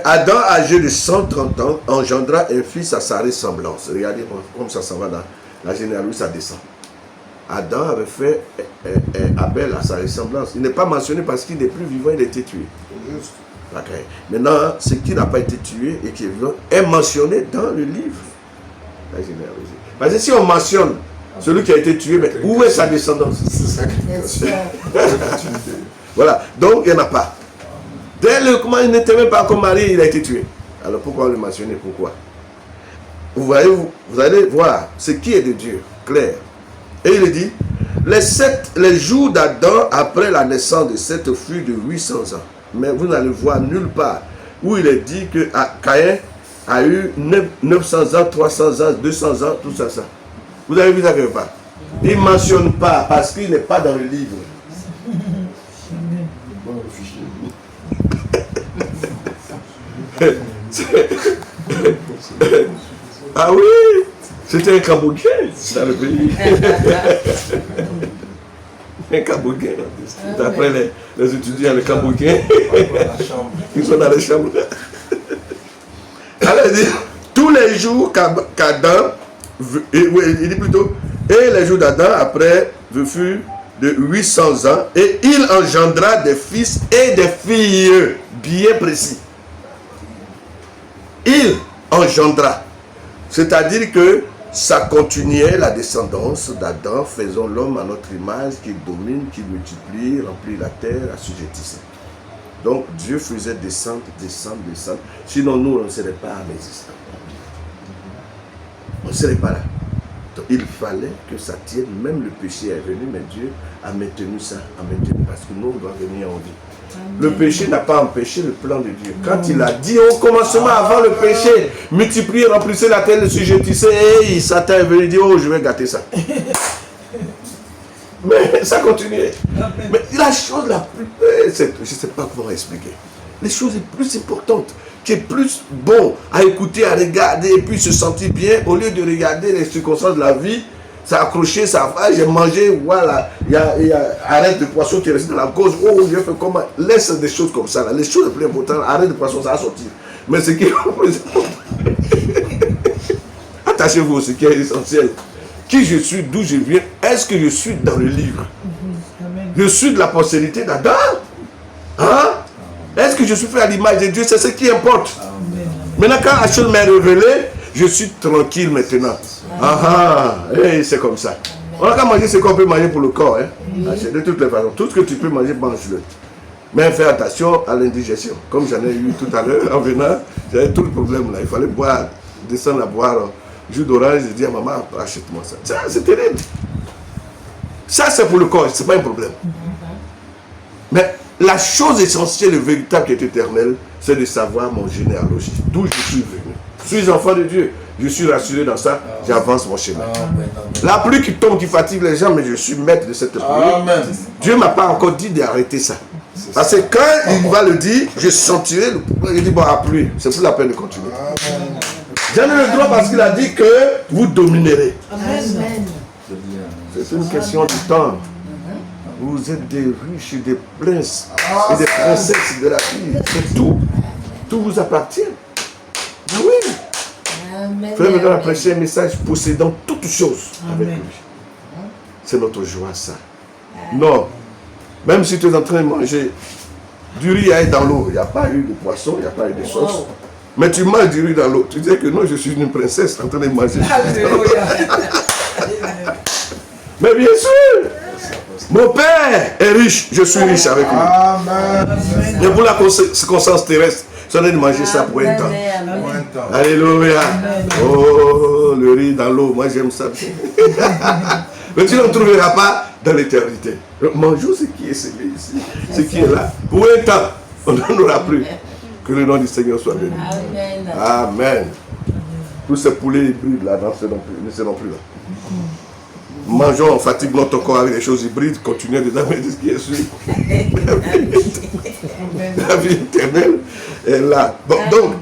Adam, âgé de 130 ans, engendra un fils à sa ressemblance. Regardez comme ça va dans la généalogie, ça descend. Adam avait fait Abel à sa ressemblance. Il n'est pas mentionné parce qu'il n'est plus vivant, il a été tué. Juste. Okay. Maintenant, ce qui n'a pas été tué et qui est vivant est mentionné dans le livre. La généalogie. Parce que si on mentionne celui qui a été tué, mais où est sa descendance? C'est ça qui Voilà, donc il n'y en a pas. Dès le comment il n'était même pas encore marié, il a été tué. Alors pourquoi le mentionner? Pourquoi? Vous allez voir ce qui est de Dieu, clair. Et il dit, les jours d'Adam après la naissance de Seth furent de 800 ans. Mais vous n'allez voir nulle part où il est dit que Caïn a eu 900 ans, 300 ans, 200 ans, tout ça. Vous avez vu ça quelque part? Il ne mentionne pas parce qu'il n'est pas dans le livre. Ah oui, c'était un Cambodgien dans le pays. Un Cambodgien. D'après les étudiants, les Cambodgiens, ils sont dans les chambres. Alors il dit, tous les jours qu'Adam, il dit plutôt, et les jours d'Adam après furent de 800 ans, et il engendra des fils et des filles, bien précis. Il engendra. C'est-à-dire que ça continuait la descendance d'Adam, faisons l'homme à notre image, qui domine, qui multiplie, remplit la terre, assujettissait. Donc Dieu faisait descendre. Sinon nous, on ne serait pas en existence. On ne serait pas là. Donc, il fallait que ça tienne, même le péché est venu, mais Dieu a maintenu ça, parce que nous, on doit venir en vie. Le péché n'a pas empêché le plan de Dieu. Quand il a dit au commencement, avant le péché, multipliez, remplissez la terre, le sujettissez, et Satan est venu dire, oh, je vais gâter ça. Mais ça continuait. Mais la chose la plus... je ne sais pas comment expliquer. Les choses les plus importantes, qui est plus bon à écouter, à regarder, et puis se sentir bien, au lieu de regarder les circonstances de la vie, ça a accroché, ça va, j'ai mangé, voilà, il y a arrête de poisson qui est resté dans la cause, oh, j'ai fait comment, laisse des choses comme ça, là. Les choses les plus importantes, arrête de poisson, ça va sortir. Mais ce qui est le plus important, attachez-vous à ce qui est essentiel. Qui je suis, d'où je viens, est-ce que je suis dans le livre? Je suis de la postérité d'Adam? Hein? Est-ce que je suis fait à l'image de Dieu? C'est ce qui importe. Maintenant, quand la chose m'est révélée, je suis tranquille maintenant. Hey, c'est comme ça. On n'a qu'à manger ce qu'on peut manger pour le corps. Hein? De toutes les façons. Tout ce que tu peux manger, mange-le. Mais fais attention à l'indigestion. Comme j'en ai eu tout à l'heure, en venant, j'avais tout le problème là. Il fallait boire, descendre à boire jus d'orange. Je dis à maman, achète-moi ça. Ça, c'est terrible. Ça, c'est pour le corps, c'est pas un problème. Mais la chose essentielle et véritable qui est éternelle, c'est de savoir mon généalogie, d'où je suis venu. Je suis enfant de Dieu, je suis rassuré dans ça, j'avance mon chemin. La pluie qui tombe, qui fatigue les gens, mais je suis maître de cette pluie. Dieu ne m'a pas encore dit d'arrêter ça. Parce que quand il va le dire, je sentirai le pouvoir. Il dit, bon, la pluie, c'est plus la peine de continuer. J'en ai le droit parce qu'il a dit que vous dominerez. C'est une question de temps. Vous êtes des riches et des princes et des princesses de la vie. C'est tout. Tout vous appartient. Ah oui. Frère me donne prêcher un message possédant toutes choses avec lui. C'est notre joie, ça. Non. Même si tu es en train de manger du riz dans l'eau, il n'y a pas eu de poisson, il n'y a pas eu de sauce. Mais tu manges du riz dans l'eau. Tu dis que non, je suis une princesse en train de manger. Mais bien sûr, mon père est riche, je suis riche avec lui. Mais pour la circonstance terrestre, ça n'est de manger ça pour un temps. Alléluia. Oh, le riz dans l'eau, moi j'aime ça. Mais tu ne le trouveras pas dans l'éternité. Mangeons ce qui est scellé ici, ce qui est là. Pour un temps, on n'en aura plus. Que le nom du Seigneur soit béni. Amen. Tous ces poulets hybrides là ne seront plus là. Mangeons, on fatigue notre corps avec des choses hybrides, continuez de donner ce qui est sûr. La vie éternelle est là. Bon, donc,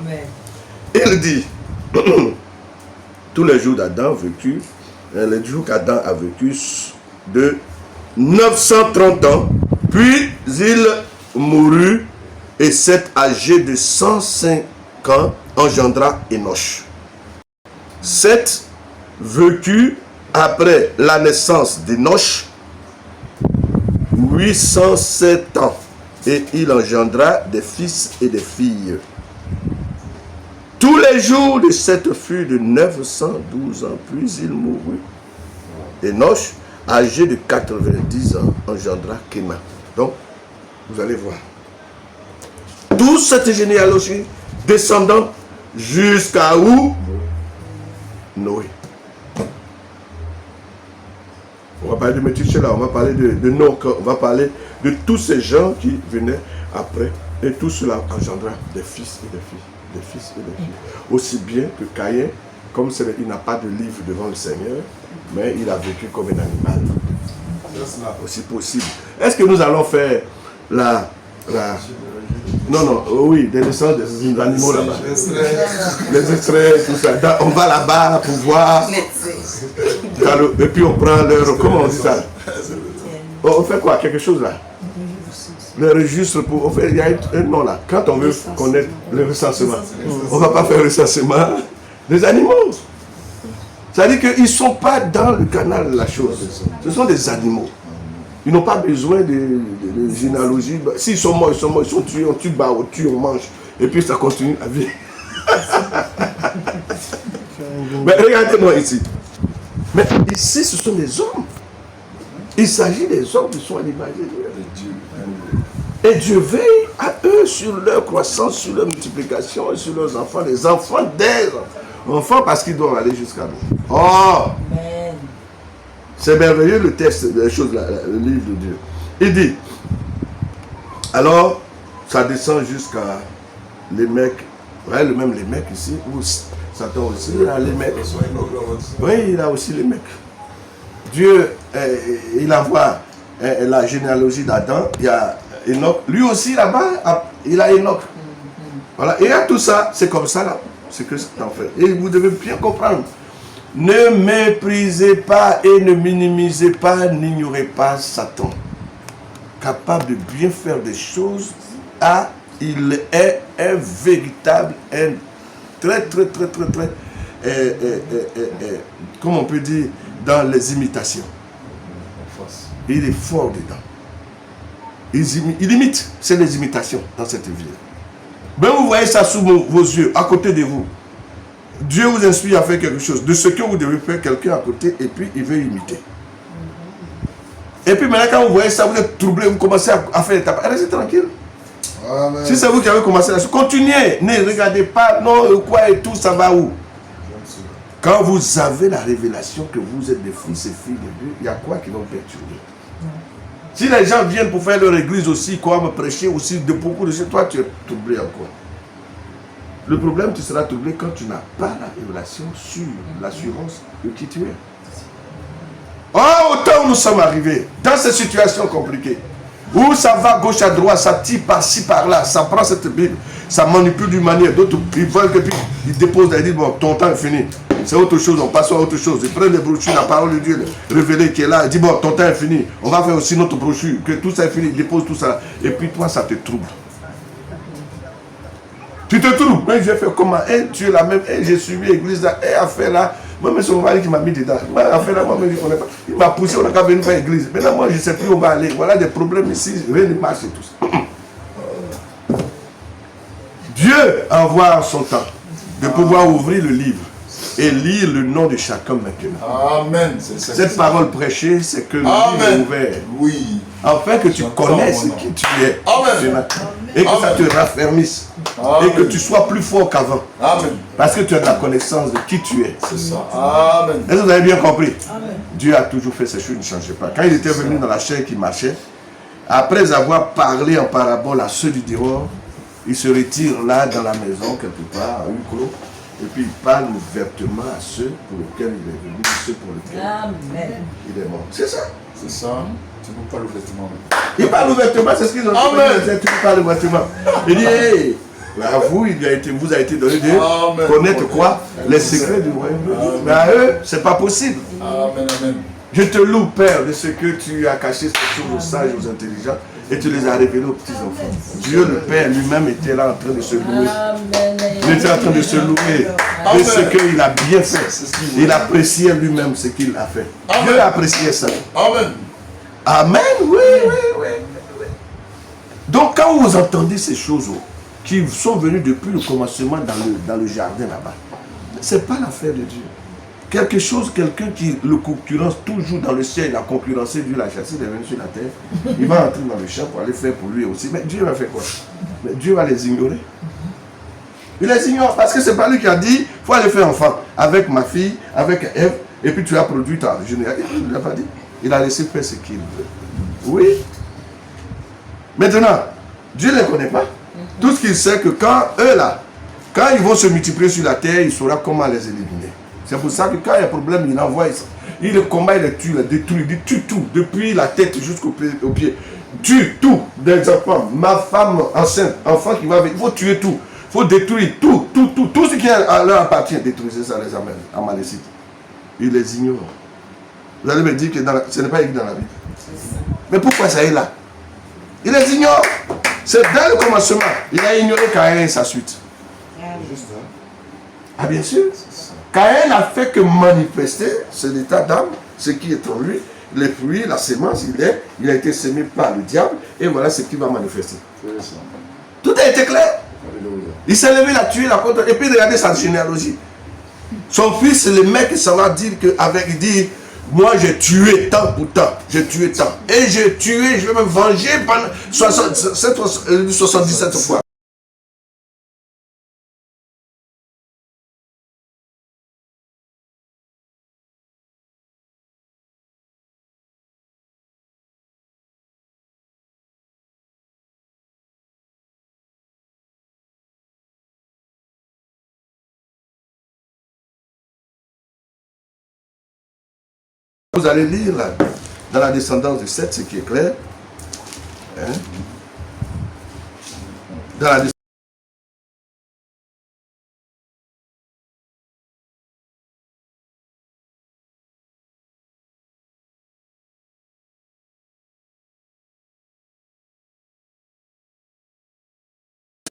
il dit, tous les jours d'Adam vécu, les jours qu'Adam a vécu de 930 ans, puis il mourut, et cet âgé de 105 ans engendra Enoch. Seth vécut après la naissance d'Enoch 807 ans, et il engendra des fils et des filles. Tous les jours de Seth furent de 912 ans, puis il mourut. Enoch, âgé de 90 ans, engendra Kénan. Donc, vous allez voir. Toute cette généalogie descendante jusqu'à où? Noé. On va parler de Métusélah, on va parler de Noé, on va parler de tous ces gens qui venaient après. Et tout cela engendra des fils et des filles. Des fils et des filles. Aussi bien que Caïn, comme il n'a pas de livre devant le Seigneur, mais il a vécu comme un animal. Aussi possible. Est-ce que nous allons faire oui, des naissances des animaux là-bas. Les extraits, tout ça. On va là-bas pour voir. Et puis on prend leur... Comment on dit ça? On fait quoi? Quelque chose là? Le registre pour... Il y a un nom là. Quand on veut connaître le recensement, on ne va pas faire le recensement des animaux. C'est-à-dire qu'ils ne sont pas dans le canal de la chose. Ce sont des animaux. Ils n'ont pas besoin de généalogie. S'ils sont morts, ils sont tués, on tue, on tue, on mange. Et puis ça continue à vivre. Mais regardez-moi ici. Mais ici, ce sont des hommes. Il s'agit des hommes qui sont à l'image de Dieu. Et Dieu veille à eux sur leur croissance, sur leur multiplication, sur leurs enfants, les enfants des enfants, parce qu'ils doivent aller jusqu'à nous. Oh! Amen. C'est merveilleux le texte, les choses, le livre de Dieu. Il dit, alors, ça descend jusqu'à les mecs. Ouais, même les mecs ici, où Satan aussi, il a les mecs. Oui, il a aussi les mecs. Dieu, il envoie la généalogie d'Adam, il y a Enoch. Lui aussi, là-bas, il a Enoch. Voilà, et il y a tout ça, c'est comme ça, là, c'est que Satan fait. Et vous devez bien comprendre. Ne méprisez pas et ne minimisez pas, n'ignorez pas Satan. Capable de bien faire des choses, il est un véritable, un très, comment on peut dire, dans les imitations. Il est fort dedans. Il imite, c'est les imitations dans cette vie. Ben vous voyez ça sous vos yeux, à côté de vous. Dieu vous inspire à faire quelque chose. De ce que vous devez faire, quelqu'un à côté, et puis il veut imiter. Et puis maintenant, quand vous voyez ça, vous êtes troublé, vous commencez à faire l'étape. Restez tranquille. Amen. Si c'est vous qui avez commencé là, continuez. Ne regardez pas, non, quoi et tout, ça va où? Quand vous avez la révélation que vous êtes des fils et filles de Dieu, il y a quoi qui va vous perturber? Si les gens viennent pour faire leur église aussi, quoi, me prêcher aussi de beaucoup de choses, toi tu es troublé encore. Le problème, tu seras troublé quand tu n'as pas la révélation sur l'assurance de qui tu es. Oh, autant où nous sommes arrivés, dans ces situations compliquées, où ça va gauche à droite, ça tire par-ci, par-là, ça prend cette Bible, ça manipule d'une manière, d'autres, ils veulent que puis ils déposent, ils disent, bon, ton temps est fini. C'est autre chose, on passe à autre chose. Ils prennent des brochures, la parole de Dieu révélée qui est là, ils disent, bon, ton temps est fini, on va faire aussi notre brochure, que tout ça est fini, ils déposent tout ça. Et puis toi, ça te trouble. Tu te trouves, mais j'ai fait comment? Tu es la même, j'ai suivi l'église là, affaire là. Moi, c'est mon mari qui m'a mis dedans. Affaire là, moi, je ne connais pas. Il m'a poussé, on n'a qu'à venir faire l'église. Maintenant, moi, je ne sais plus où on va aller. Voilà des problèmes ici, rien ne marche et tout ça. Dieu envoie son temps de pouvoir ouvrir le livre et lire le nom de chacun maintenant. Amen. Cette parole prêchée, c'est que le livre est ouvert. Oui. Afin que tu connaisses qui tu es. Amen. Et que ça te raffermisse. Amen. Et que tu sois plus fort qu'avant. Amen. Parce que tu as la connaissance de qui tu es. C'est ça. Amen. Est-ce que vous avez bien compris? Amen. Dieu a toujours fait ces choses, il ne changeait pas. Quand il était venu dans la chair qui marchait, après avoir parlé en parabole à ceux du dehors, il se retire là dans la maison, quelque part, à huis clos, et puis il parle ouvertement à ceux pour lesquels il est venu, ceux pour lesquels il est mort. C'est ça. C'est ça. Tu nous parles ouvertement. Il parle ouvertement, c'est ce qu'ils ont dit. Tu parles ouvertement. Il dit, hey, à vous, vous a été donné de connaître quoi? Les secrets du royaume de Dieu. Mais à eux, c'est pas possible. Amen, amen. Je te loue, Père, de ce que tu as caché ces choses aux sages, aux intelligents, et tu les as révélées aux petits-enfants. Dieu le Père lui-même était là en train de se louer. Il était en train de se louer de ce qu'il a bien fait. Il appréciait lui-même ce qu'il a fait. Dieu appréciait ça. Amen. Amen, oui. Donc quand vous entendez ces choses qui sont venues depuis le commencement dans le jardin là-bas, ce n'est pas l'affaire de Dieu. Quelque chose, quelqu'un qui le concurrence toujours dans le ciel, il a concurrencé Dieu, l'a chassé, il est venu sur la terre, il va entrer dans le champ pour aller faire pour lui aussi. Mais Dieu va faire quoi? Mais Dieu va les ignorer. Il les ignore parce que c'est pas lui qui a dit, il faut aller faire enfant avec ma fille, avec Ève, et puis tu as produit ta génération. Il ne l'a pas dit. Il a laissé faire ce qu'il veut. Oui. Maintenant, Dieu ne les connaît pas. Tout ce qu'il sait que quand eux là, quand ils vont se multiplier sur la terre, il saura comment les éliminer. C'est pour ça que quand il y a un problème, il envoie ça. Il le combat, il les tue, il les détruit, il tue tout, depuis la tête jusqu'au pied. Tue tout, des enfants, ma femme enceinte, enfant qui va venir, il faut tuer tout. Il faut détruire tout ce qui leur appartient, détruisez ça, les Amalécites. Il les ignore. Vous allez me dire que ce n'est pas écrit dans la Bible. Mais pourquoi ça est là? Il les ignore. C'est dès le commencement. Il a ignoré Caïn et sa suite. Ah bien sûr. Caïn n'a fait que manifester cet état d'âme, ce qui est en lui, les fruits, la sémence, il a été sémé par le diable, et voilà ce qu'il va manifester. Tout a été clair. Il s'est levé, il a tué, la contre, et puis regardez sa généalogie. Son fils, le mec, ça va dire qu'avec, il dit, moi j'ai tué tant pour tant, j'ai tué tant. Et j'ai tué, je vais me venger pendant 77 fois. Vous allez lire là, dans la descendance de Seth, ce qui est clair. Hein? Dans la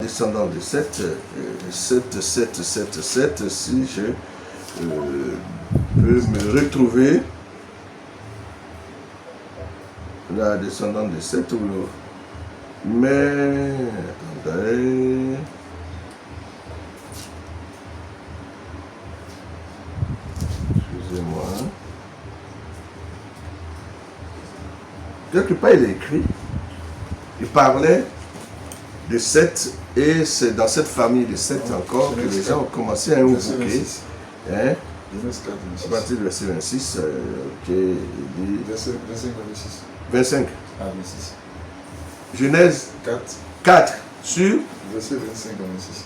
descendance de Seth, 7, 7, 7, 7, si je peux me retrouver la descendance de Seth, mais attendez. Excusez-moi. Quelque part il est écrit, il parlait de Seth, et c'est dans cette famille de Seth encore que les gens ont commencé à invoquer. Hein? À partir du verset 26, ok, il dit. Verset 25, 25. Ah, 26. Genèse 4. 4 sur. Verset 25 à 26.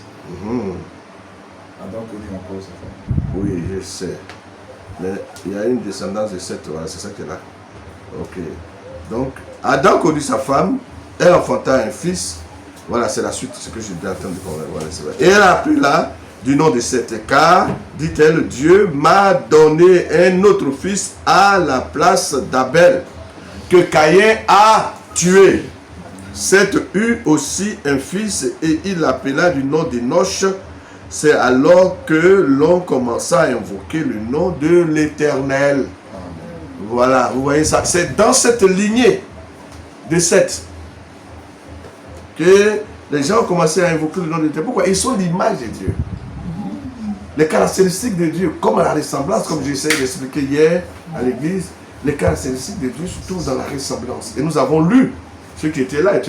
Adam connut encore sa femme. Oui, je sais. Mais il y a une descendance de Seth, voilà, c'est ça qui est là. Ok. Donc, Adam connut sa femme, elle enfanta un fils. Voilà, c'est la suite, ce que je suis en train de comprendre. Voilà, c'est vrai. Et elle a appris là du nom de Seth, car, dit-elle, Dieu m'a donné un autre fils à la place d'Abel, que Caïn a tué. Seth eut aussi un fils et il l'appela du nom d'Enoch. C'est alors que l'on commença à invoquer le nom de l'Éternel. Voilà, vous voyez ça. C'est dans cette lignée de Seth que les gens ont commencé à invoquer le nom de Dieu. Pourquoi? Ils sont l'image de Dieu. Les caractéristiques de Dieu, comme la ressemblance, comme j'essayais d'expliquer hier à l'église, les caractéristiques de Dieu se trouvent dans la ressemblance. Et nous avons lu, ceux qui étaient là,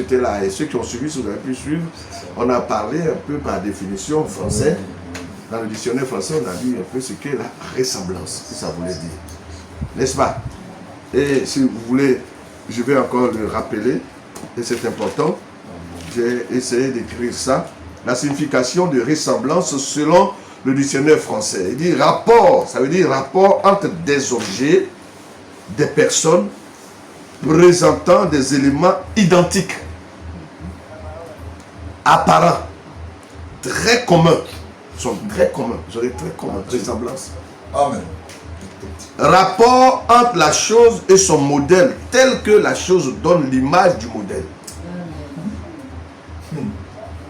et ceux qui ont suivi, si vous avez pu suivre, on a parlé un peu par définition français. Dans le dictionnaire français, on a dit un peu ce qu'est la ressemblance, ce que ça voulait dire. N'est-ce pas? Et si vous voulez, je vais encore le rappeler, et c'est important. J'ai essayé d'écrire ça. La signification de ressemblance selon le dictionnaire français. Il dit rapport, ça veut dire rapport entre des objets, des personnes, présentant des éléments identiques, apparents, très communs. Ils sont très communs, j'aurais très communs, ressemblance. Amen. Rapport entre la chose et son modèle, tel que la chose donne l'image du modèle.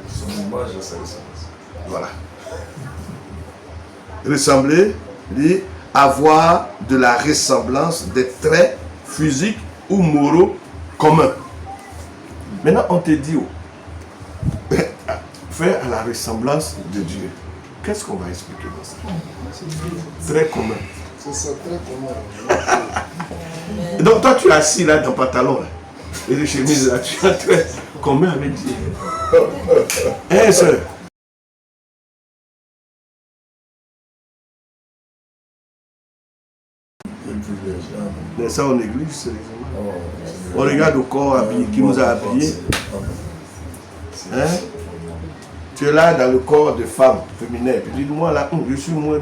Son image à sa ressemblance. Voilà. Ressembler, dit avoir de la ressemblance des traits physiques ou moraux communs. Maintenant, on te dit, faire à la ressemblance de Dieu. Qu'est-ce qu'on va expliquer dans ça? Très commun. C'est ça, très commun. Donc toi, tu es assis là dans le pantalon là, et les chemises là, tu es très commun avec Dieu. Hein, sœur? Mais ça, on néglige sérieusement. On regarde au corps habillé, qui nous a habillés. Hein? Tu es là dans le corps de femme féminin. Puis dis-moi là, je suis moins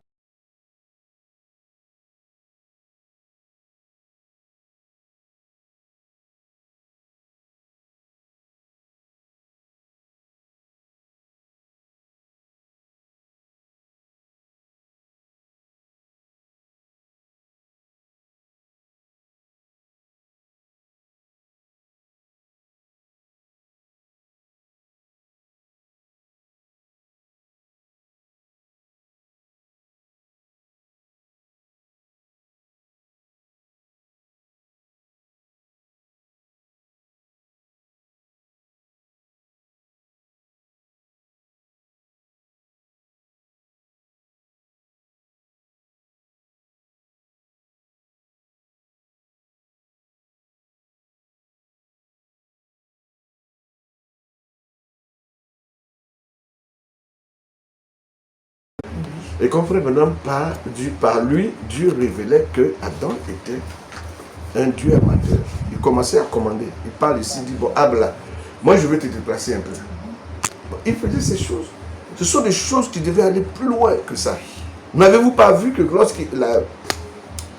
Et comprenez maintenant, par lui, Dieu révélait que Adam était un Dieu amateur. Il commençait à commander. Il parle ici, il dit, bon, Abla, moi je vais te déplacer un peu. Bon, il faisait ces choses. Ce sont des choses qui devaient aller plus loin que ça. N'avez-vous pas vu que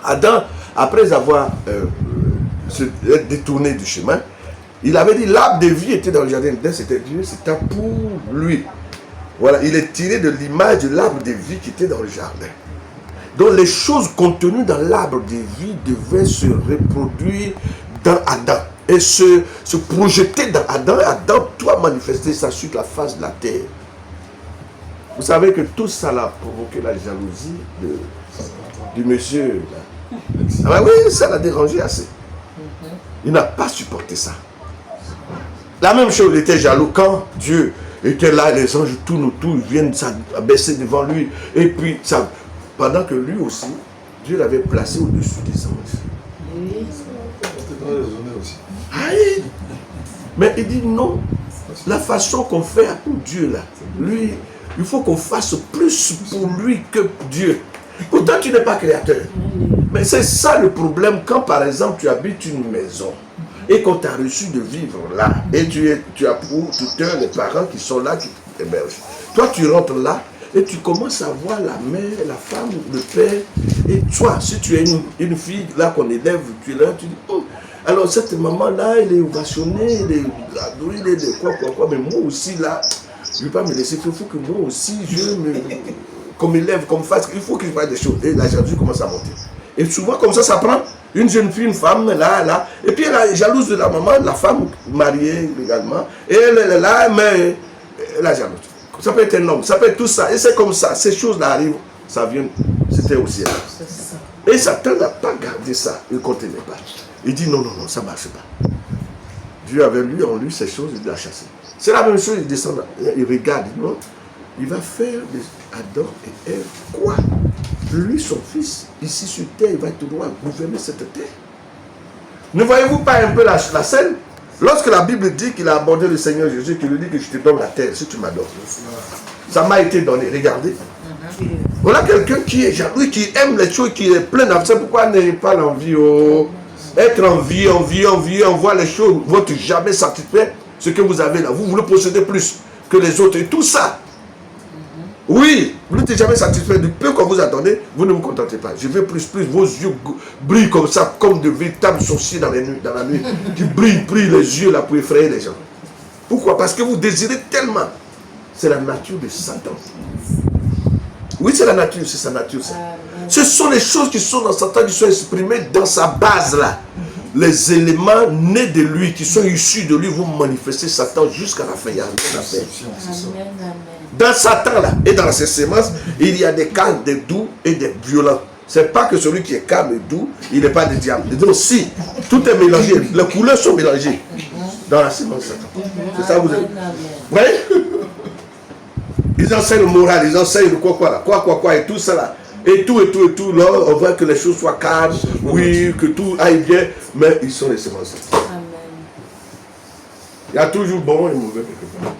Adam, après avoir se détourné du chemin, il avait dit l'arbre de vie était dans le jardin d'Éden, c'était Dieu, c'était pour lui. Voilà, il est tiré de l'image de l'arbre de vie qui était dans le jardin. Donc les choses contenues dans l'arbre de vie devaient se reproduire dans Adam et se projeter dans Adam. Et Adam doit manifester ça sur la face de la terre. Vous savez que tout ça a provoqué la jalousie du monsieur. Là. Ah oui, ça l'a dérangé assez. Il n'a pas supporté ça. La même chose, il était jaloux quand Dieu était là, les anges tournent autour, ils viennent s'abaisser devant lui. Et puis, pendant que lui aussi, Dieu l'avait placé au-dessus des anges. Oui. C'était très raisonné aussi. Aïe. Mais il dit non. La façon qu'on fait pour Dieu, là, lui, il faut qu'on fasse plus pour lui que Dieu. Pourtant, tu n'es pas créateur. Mais c'est ça le problème quand, par exemple, tu habites une maison et qu'on t'a reçu de vivre là, et tu as pour tuteur les parents qui sont là, qui t'hébergent. Toi, tu rentres là, et tu commences à voir la mère, la femme, le père, et toi, si tu es une fille là qu'on élève, tu es là, tu dis, oh, alors cette maman-là, elle est ovationnée, elle est adorée, elle est quoi, mais moi aussi là, je ne vais pas me laisser faire, il faut que moi aussi, qu'on m'élève, qu'on me fasse, il faut que je fasse des choses. Et la jalousie commence à monter. Et souvent, comme ça prend une jeune fille, une femme, là, et puis elle est jalouse de la maman, la femme mariée également, et elle est là, mais elle est jalouse. Ça peut être un homme, ça peut être tout ça, et c'est comme ça, ces choses-là arrivent, ça vient, c'était aussi là. Et Satan n'a pas gardé ça, il ne contenait pas. Il dit non, ça ne marche pas. Dieu avait lu en lui ces choses, il l'a chassé. C'est la même chose, il descend, il regarde, non, il va faire de Adam et Ève quoi? Lui, son fils, ici sur terre, il va être droit à gouverner cette terre. Ne voyez-vous pas un peu la scène? Lorsque la Bible dit qu'il a abordé le Seigneur Jésus, qu'il lui dit que je te donne la terre si tu m'adores. Ça m'a été donné, regardez. Voilà quelqu'un qui est jaloux, qui aime les choses, qui est plein d'envie. C'est pourquoi n'ayez pas l'envie. Être en vie, on voit les choses, ne vont jamais satisfaire ce que vous avez là. Vous voulez posséder plus que les autres et tout ça. Oui, vous n'êtes jamais satisfait du peu qu'on vous a donné, vous ne vous contentez pas. Je veux plus, vos yeux brillent comme ça, comme de véritables sorciers dans la nuit, qui brillent les yeux là pour effrayer les gens. Pourquoi? Parce que vous désirez tellement. C'est la nature de Satan. Oui, c'est la nature, c'est sa nature. Ça. Ce sont les choses qui sont dans Satan, qui sont exprimées dans sa base là. Les éléments nés de lui, qui sont issus de lui, vont manifester Satan jusqu'à la fin. Il y a rien à faire. Dans Satan là, et dans ses semences, il y a des calmes, des doux et des violents. C'est pas que celui qui est calme et doux, il n'est pas le diable. Donc si, tout est mélangé, les couleurs sont mélangées dans la sémence Satan. C'est ça que vous avez. Vous voyez? Ils enseignent le moral, ils enseignent le quoi, et tout ça là. Et tout, là, on voit que les choses soient calmes, oui, que tout aille bien, mais ils sont les semences. Il y a toujours bon et mauvais quelque part.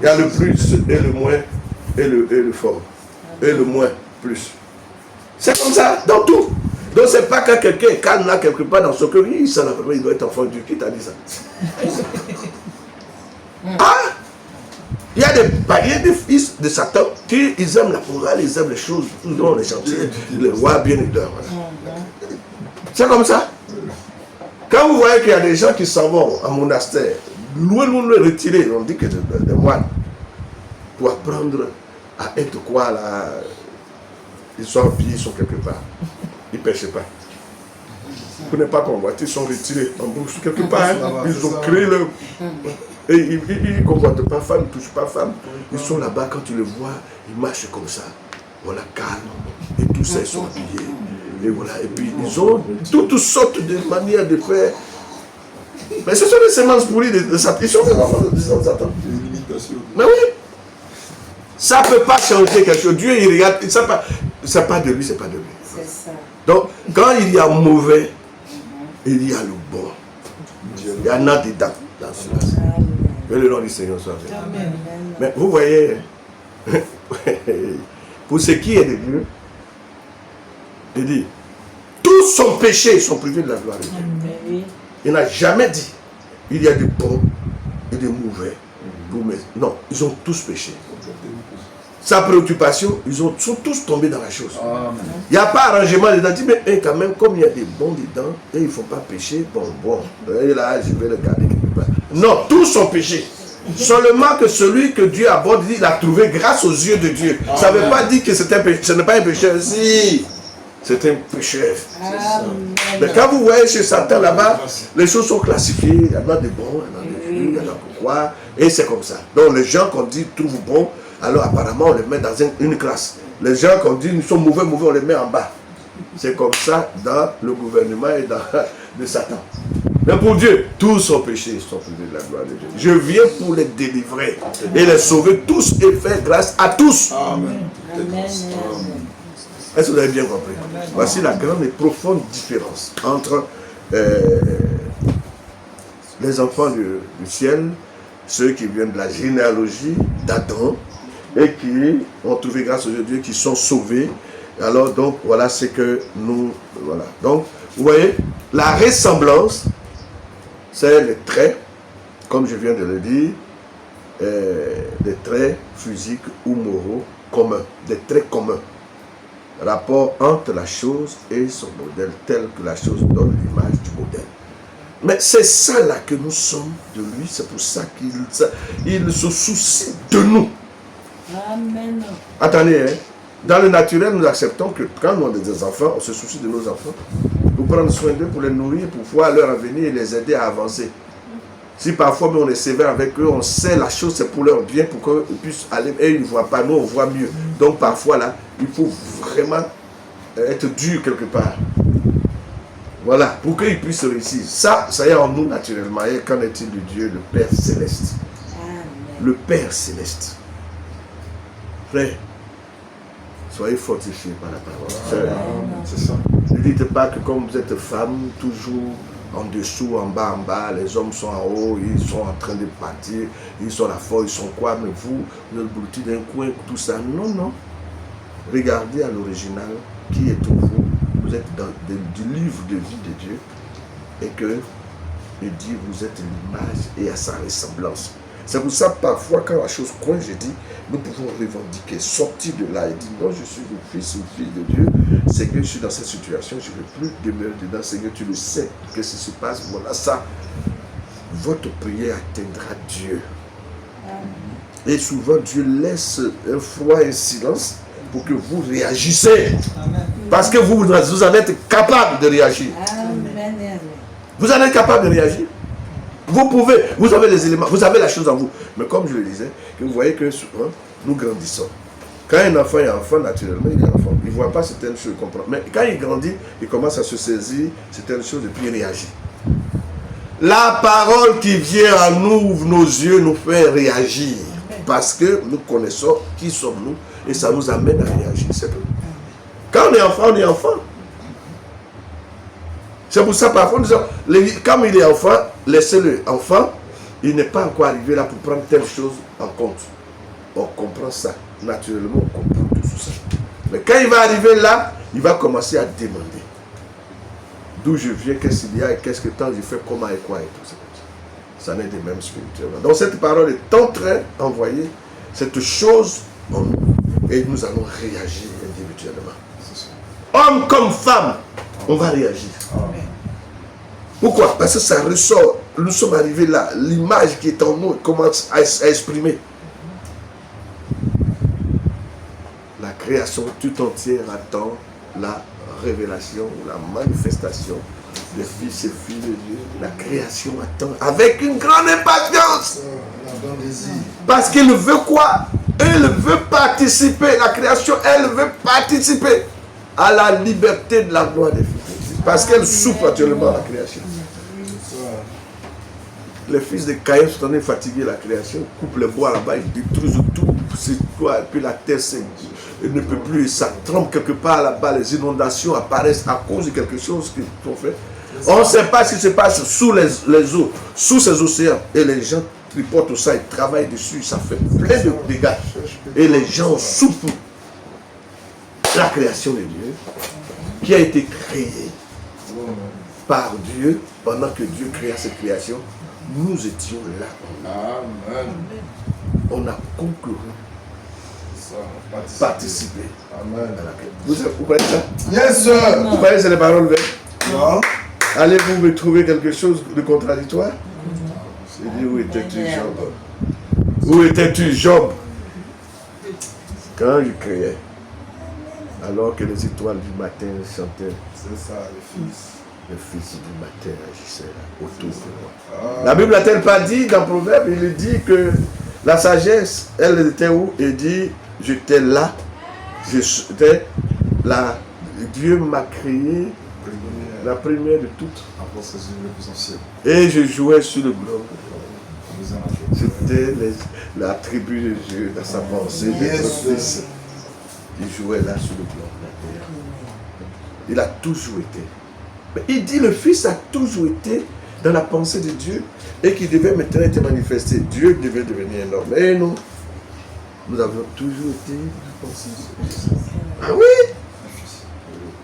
Il y a le plus et le moins, et le fort, et le moins, plus. C'est comme ça, dans tout. Donc c'est pas quand quelqu'un est calme là, quelque part dans son cœur, il doit être enfant de Dieu. Qui t'a dit ça? Ah! Il y a des païens, des fils de Satan, qui ils aiment la morale, ils aiment les choses, dont les gentils, les rois bien et voilà. C'est comme ça. Quand vous voyez qu'il y a des gens qui s'en vont en monastère, loin retirés, on dit que des moines, pour apprendre à être quoi là, ils sont habillés, ils sont quelque part. Ils ne pêchent pas. Vous n'êtes pas convoités, ils sont retirés en bouche quelque part. Ils ont créé leur... Et ils ne convoitent pas femme, ils ne touchent pas femme. Ils sont là-bas, quand tu les vois, ils marchent comme ça. Voilà, calme. Et tout ça, ils sont habillés. Et voilà. Et puis, ils ont toutes sortes de manières de faire. Mais ce sont des semences pourries de Satan. Ils sont des enfants de Satan. Mais oui. Ça ne peut pas changer quelque chose. Dieu, il regarde. C'est pas de lui, c'est pas de lui. C'est ça. Donc, quand il y a mauvais, il y a le bon. Il y en a dedans. Dans cela. Que le nom du Seigneur soit fait. Mais vous voyez, pour ce qui est de Dieu, il dit, tous sont péchés, ils sont privés de la gloire de Dieu. Oui. Il n'a jamais dit, il y a des bons et des mauvais. Non, ils ont tous péché. Sa préoccupation, sont tous tombés dans la chose. Il n'y a pas arrangement dedans. Il dit, mais quand même, comme il y a des bons dedans, et il ne faut pas pécher, bon. Et là, je vais le garder quelque part. Non, tous sont péchés. Seulement que celui que Dieu aborde, il a trouvé grâce aux yeux de Dieu. Ça ne veut pas dire que c'est un péché, ce n'est pas un pécheur. Si, c'est un pécheur. Mais quand vous voyez chez Satan là-bas, les choses sont classifiées. Il y en a des bons, il y en a des vieux, il y en a pourquoi. Et c'est comme ça. Donc les gens qu'on dit trouvent bons, alors apparemment on les met dans une classe. Les gens qu'on dit nous sommes mauvais, on les met en bas. C'est comme ça dans le gouvernement et dans de Satan. Mais pour Dieu, tous sont péchés, ils sont privés de la gloire de Dieu. Je viens pour les délivrer et les sauver tous et faire grâce à tous. Amen. Est-ce que vous avez bien compris? Voici la grande et profonde différence entre les enfants du ciel, ceux qui viennent de la généalogie d'Adam et qui ont trouvé grâce aux yeux de Dieu, qui sont sauvés. Alors donc voilà ce que nous... Voilà. Donc vous voyez, la ressemblance, c'est les traits, comme je viens de le dire, des traits physiques ou moraux communs, des traits communs. Rapport entre la chose et son modèle, tel que la chose donne l'image du modèle. Mais c'est ça là que nous sommes de lui, c'est pour ça qu'il se soucie de nous. Amen. Attendez, hein? Dans le naturel, nous acceptons que quand nous avons des enfants, on se soucie de nos enfants, pour prendre soin d'eux, pour les nourrir, pour voir leur avenir et les aider à avancer. Si parfois mais on est sévère avec eux, on sait la chose c'est pour leur bien, pour qu'ils puissent aller, et ils ne voient pas, nous on voit mieux. Donc parfois là, il faut vraiment être dur quelque part. Voilà, pour qu'ils puissent réussir. Ça y est en nous naturellement. Et qu'en est-il de Dieu, le Père Céleste? Amen. Le Père Céleste. Frère, soyez fortifiés par la parole. C'est ça. Ne dites pas que comme vous êtes femme, toujours en dessous, en bas, les hommes sont en haut, ils sont en train de partir, ils sont la foi, ils sont quoi, mais vous êtes blouti d'un coin, tout ça. Non, non. Regardez à l'original qui est en vous. Vous êtes dans du livre de vie de Dieu et que il dit vous êtes l'image et à sa ressemblance. C'est pour ça parfois quand la chose coince, je dis nous pouvons revendiquer, sortir de là et dire non, je suis le fils ou fille de Dieu. Seigneur, je suis dans cette situation, je ne veux plus demeurer dedans. Seigneur, tu le sais, qu'est-ce qui se passe, voilà ça. Votre prière atteindra Dieu. Et souvent Dieu laisse un froid et un silence pour que vous réagissez. Parce que vous en êtes capable de réagir. Amen. Vous en êtes capable de réagir. Vous pouvez, vous avez les éléments, vous avez la chose en vous. Mais comme je le disais, que vous voyez que souvent, nous grandissons. Quand un enfant est enfant, naturellement, il est enfant. Il ne voit pas certaines choses, il comprend. Mais quand il grandit, il commence à se saisir certaines choses et puis il réagit. La parole qui vient à nous, ouvre nos yeux, nous fait réagir. Parce que nous connaissons qui sommes-nous et ça nous amène à réagir. C'est tout. Quand on est enfant, on est enfant. C'est pour ça, parfois, nous disons, comme il est enfant, laissez-le enfant, il n'est pas encore arrivé là pour prendre telle chose en compte. On comprend ça. Naturellement, on comprend tout ça. Mais quand il va arriver là, il va commencer à demander. D'où je viens, qu'est-ce qu'il y a et qu'est-ce que tant je fais, comment et quoi et tout ça. Ça n'est des mêmes spirituellement. Donc cette parole est en train d'envoyer cette chose en nous. Et nous allons réagir individuellement. Homme comme femme, on va réagir. Pourquoi? Parce que ça ressort. Nous sommes arrivés là. L'image qui est en nous commence à exprimer. La création tout entière attend la révélation ou la manifestation des fils et filles de Dieu. La création attend avec une grande impatience. Parce qu'il veut quoi? Elle veut participer. La création, elle veut participer à la liberté de la gloire des fils. Parce qu'elle souffre actuellement la création. Les fils de Caïn sont en train de fatiguer la création, coupent les bois là-bas, ils détruisent tout, c'est quoi, et puis la terre ne peut plus, ça trempe quelque part là-bas, les inondations apparaissent à cause de quelque chose qu'ils ont fait. On ne sait pas ce qui se passe sous les eaux, sous ces océans, et les gens tripotent ça, ils travaillent dessus, ça fait plein de dégâts, et les gens souffrent. la création de Dieu, qui a été créée par Dieu, pendant que Dieu créa cette création, nous étions là. Amen. On a concouru, Ça, participé Amen. à la création. Vous croyez ça? Yes, sir. Vous croyez que c'est les paroles vraies? Non. Allez-vous me trouver quelque chose de contradictoire? J'ai dit, où étais-tu, Job? Où étais-tu, Job? Quand je créais, alors que les étoiles du matin chantaient, C'est ça, le Fils. le Fils du matin agissait là, autour de moi. La Bible n'a-t-elle pas dit dans Proverbe, il dit que la sagesse, elle était où? Il dit, j'étais là, j'étais là. Dieu m'a créé la première de toutes. Après, c'est une plus ancienne. Et je jouais sur le globe. Vous en avez. C'était l'attribut de Dieu dans sa pensée. Yes. Fils. Il jouait là sur le globe de la terre. Il a toujours été. Mais il dit le Fils a toujours été dans la pensée de Dieu et qui devait maintenant être manifesté. Dieu devait devenir un homme. Et nous avons toujours été dans la pensée de Dieu. Ah oui,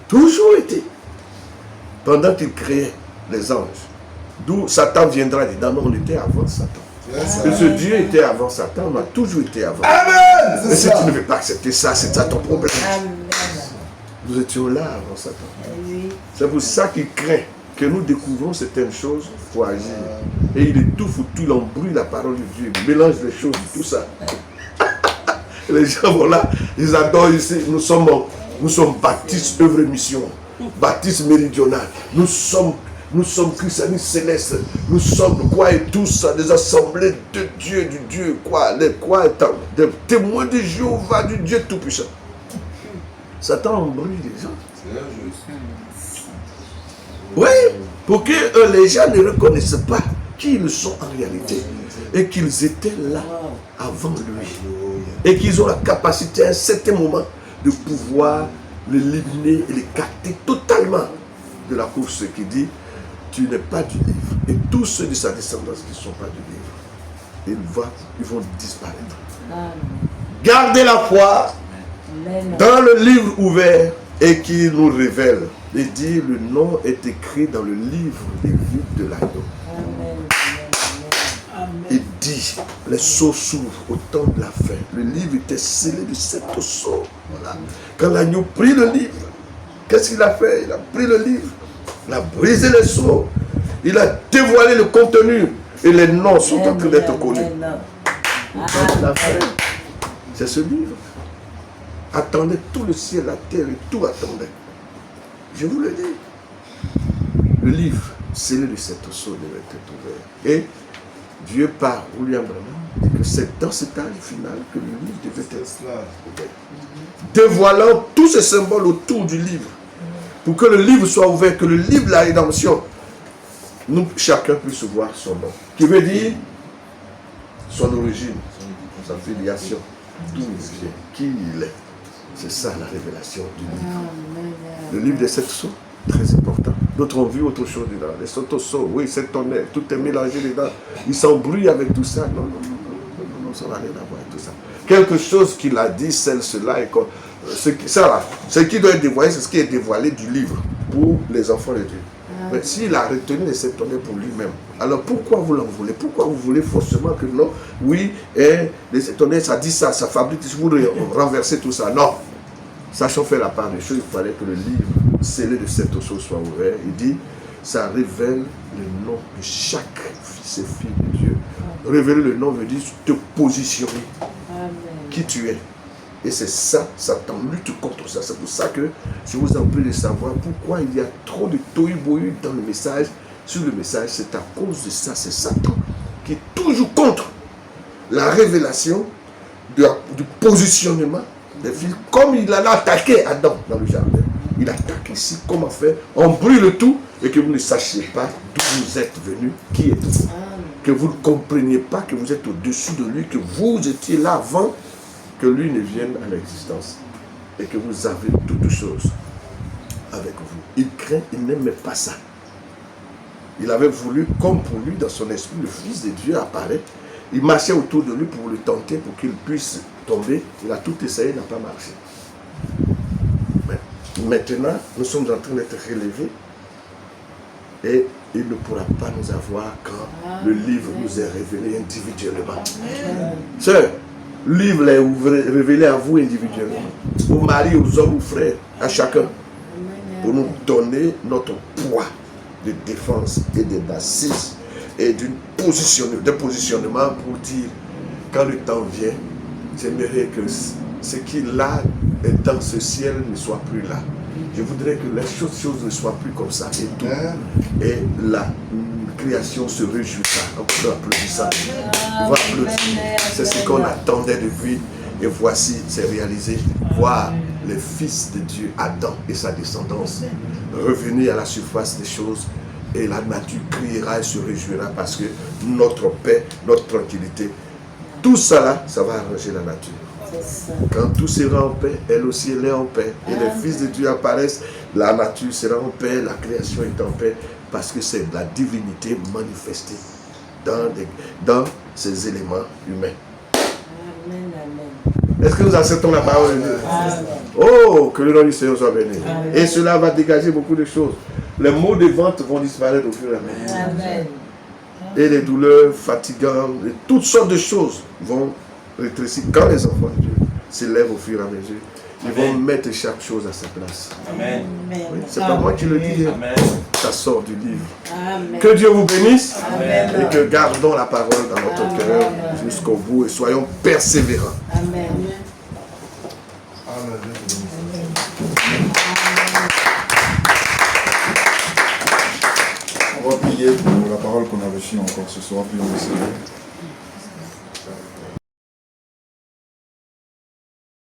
toujours été. Pendant qu'il créait les anges. D'où Satan viendra dire, non, on était avant Satan. Yes, Que sir. ce Dieu était avant Satan, on a toujours été avant. Amen. Mais C'est si tu ça. ne veux pas accepter ça, c'est ça ton problème. Amen. Nous étions là avant Satan. Oui. C'est pour ça qu'il craint que nous découvrons certaines choses pour agir. Et il étouffe tout, il embrouille la parole de Dieu, il mélange les choses, tout ça. Les gens vont là, ils adorent ici. Nous sommes baptistes, œuvre et mission. Baptiste méridional. Nous sommes christianistes célestes. Nous sommes quoi et tout ça, des assemblées de Dieu, du Dieu, quoi, les quoi étant, des témoins de Jéhovah, du Dieu tout-puissant. Satan embrouille les gens. C'est juste. Oui, pour que les gens ne reconnaissent pas qui ils sont en réalité et qu'ils étaient là avant lui et qu'ils ont la capacité à un certain moment de pouvoir l'éliminer et l'écarter totalement de la course qui dit tu n'es pas du livre et tous ceux de sa descendance qui ne sont pas du livre ils vont disparaître. Amen. Gardez la foi Amen. dans le livre ouvert et qui nous révèle. Il dit, le nom est écrit dans le livre des vies de l'agneau. Amen. Amen. Il dit, les sceaux s'ouvrent au temps de la fin. Le livre était scellé de 7 sceaux. Voilà. Quand l'agneau prit le livre, qu'est-ce qu'il a fait? Il a pris le livre, il a brisé les sceaux, il a dévoilé le contenu et les noms sont en train d'être connus. Quand la fin, c'est ce livre. Attendez tout le ciel, la terre et tout attendait. Je vous le dis. Le livre, scellé de 7 sceaux, devait être ouvert. Et Dieu par William Branham dit que c'est dans cet âge final que le livre devait C'est être cela. ouvert. Dévoilant tous ces symboles autour du livre. Pour que le livre soit ouvert, que le livre de la rédemption, nous, chacun puisse voir son nom. Qui veut dire son origine, sa filiation, d'où il vient, qui il est. C'est ça la révélation du livre. Le livre des 7 sceaux, très important. D'autres ont vu autre chose dedans. Les 7 sceaux, oui, c'est tonnerre, tout est mélangé dedans. Ils s'embrouillent avec tout ça. Non, ça n'a rien à voir avec tout ça. Quelque chose qu'il a dit, cela, et ce qui doit être dévoilé, c'est ce qui est dévoilé du livre pour les enfants de Dieu. Mais s'il a retenu les 7 tonnerres pour lui-même, alors pourquoi vous l'en voulez? Pourquoi vous voulez forcément que non? Oui, et les 7 tonnerres, ça dit ça, ça fabrique, vous renversez tout ça. Non. Sachant faire la part des choses, il fallait que le livre scellé de 7 sceaux soit ouvert. Il dit, ça révèle le nom de chaque fils et fille de Dieu. Révéler le nom veut dire te positionner, qui tu es. Et c'est ça, Satan lutte contre ça. C'est pour ça que je vous en prie de savoir pourquoi il y a trop de tohu-bohu dans le message. Sur le message, c'est à cause de ça. C'est Satan qui est toujours contre la révélation du positionnement des fils. Comme il a attaqué Adam dans le jardin. Il attaque ici, comment faire? On brûle le tout et que vous ne sachiez pas d'où vous êtes venu, qui êtes-vous. Que vous ne compreniez pas que vous êtes au-dessus de lui, que vous étiez là avant que lui ne vienne à l'existence et que vous avez toutes choses avec vous. Il craint, il n'aimait pas ça. Il avait voulu, comme pour lui, dans son esprit, le Fils de Dieu apparaît. Il marchait autour de lui pour le tenter, pour qu'il puisse tomber. Il a tout essayé, il n'a pas marché. maintenant, nous sommes en train d'être relevés et il ne pourra pas nous avoir quand le livre nous est révélé individuellement. Sœur, le livre est révélé à vous individuellement, aux maris, aux hommes, aux frères, à chacun, pour nous donner notre poids de défense et de bassesse et d'un positionnement pour dire, quand le temps vient, j'aimerais que ce qui là est dans ce ciel ne soit plus là. Je voudrais que les choses ne soient plus comme ça et tout. Et la création se réjouira en applaudissant. On va applaudir. C'est ce qu'on attendait depuis. Et voici, c'est réalisé. Voir les fils de Dieu, Adam et sa descendance, revenir à la surface des choses. Et la nature criera et se réjouira parce que notre paix, notre tranquillité, tout ça là, ça va arranger la nature. Quand tout sera en paix, elle aussi elle est en paix. Et les fils de Dieu apparaissent, la nature sera en paix, la création est en paix, parce que c'est la divinité manifestée dans ces éléments humains. Amen, amen. Est-ce que nous acceptons la parole de Dieu? Amen. Oh, que le nom du Seigneur soit béni. Et cela va dégager beaucoup de choses. Les maux de ventre vont disparaître au fur et à mesure. Amen. Et les douleurs fatigantes, et toutes sortes de choses vont rétrécir. Quand les enfants de Dieu s'élèvent au fur et à mesure, ils vont mettre chaque chose à sa place. Amen. Oui, c'est pas moi qui le dis, hein. Amen. Ça sort du livre. Amen. Que Dieu vous bénisse. Amen. Et que gardons la parole dans notre Amen. cœur jusqu'au bout et soyons persévérants. Amen. On va prier pour la parole qu'on a reçue encore ce soir, puis on va essayer.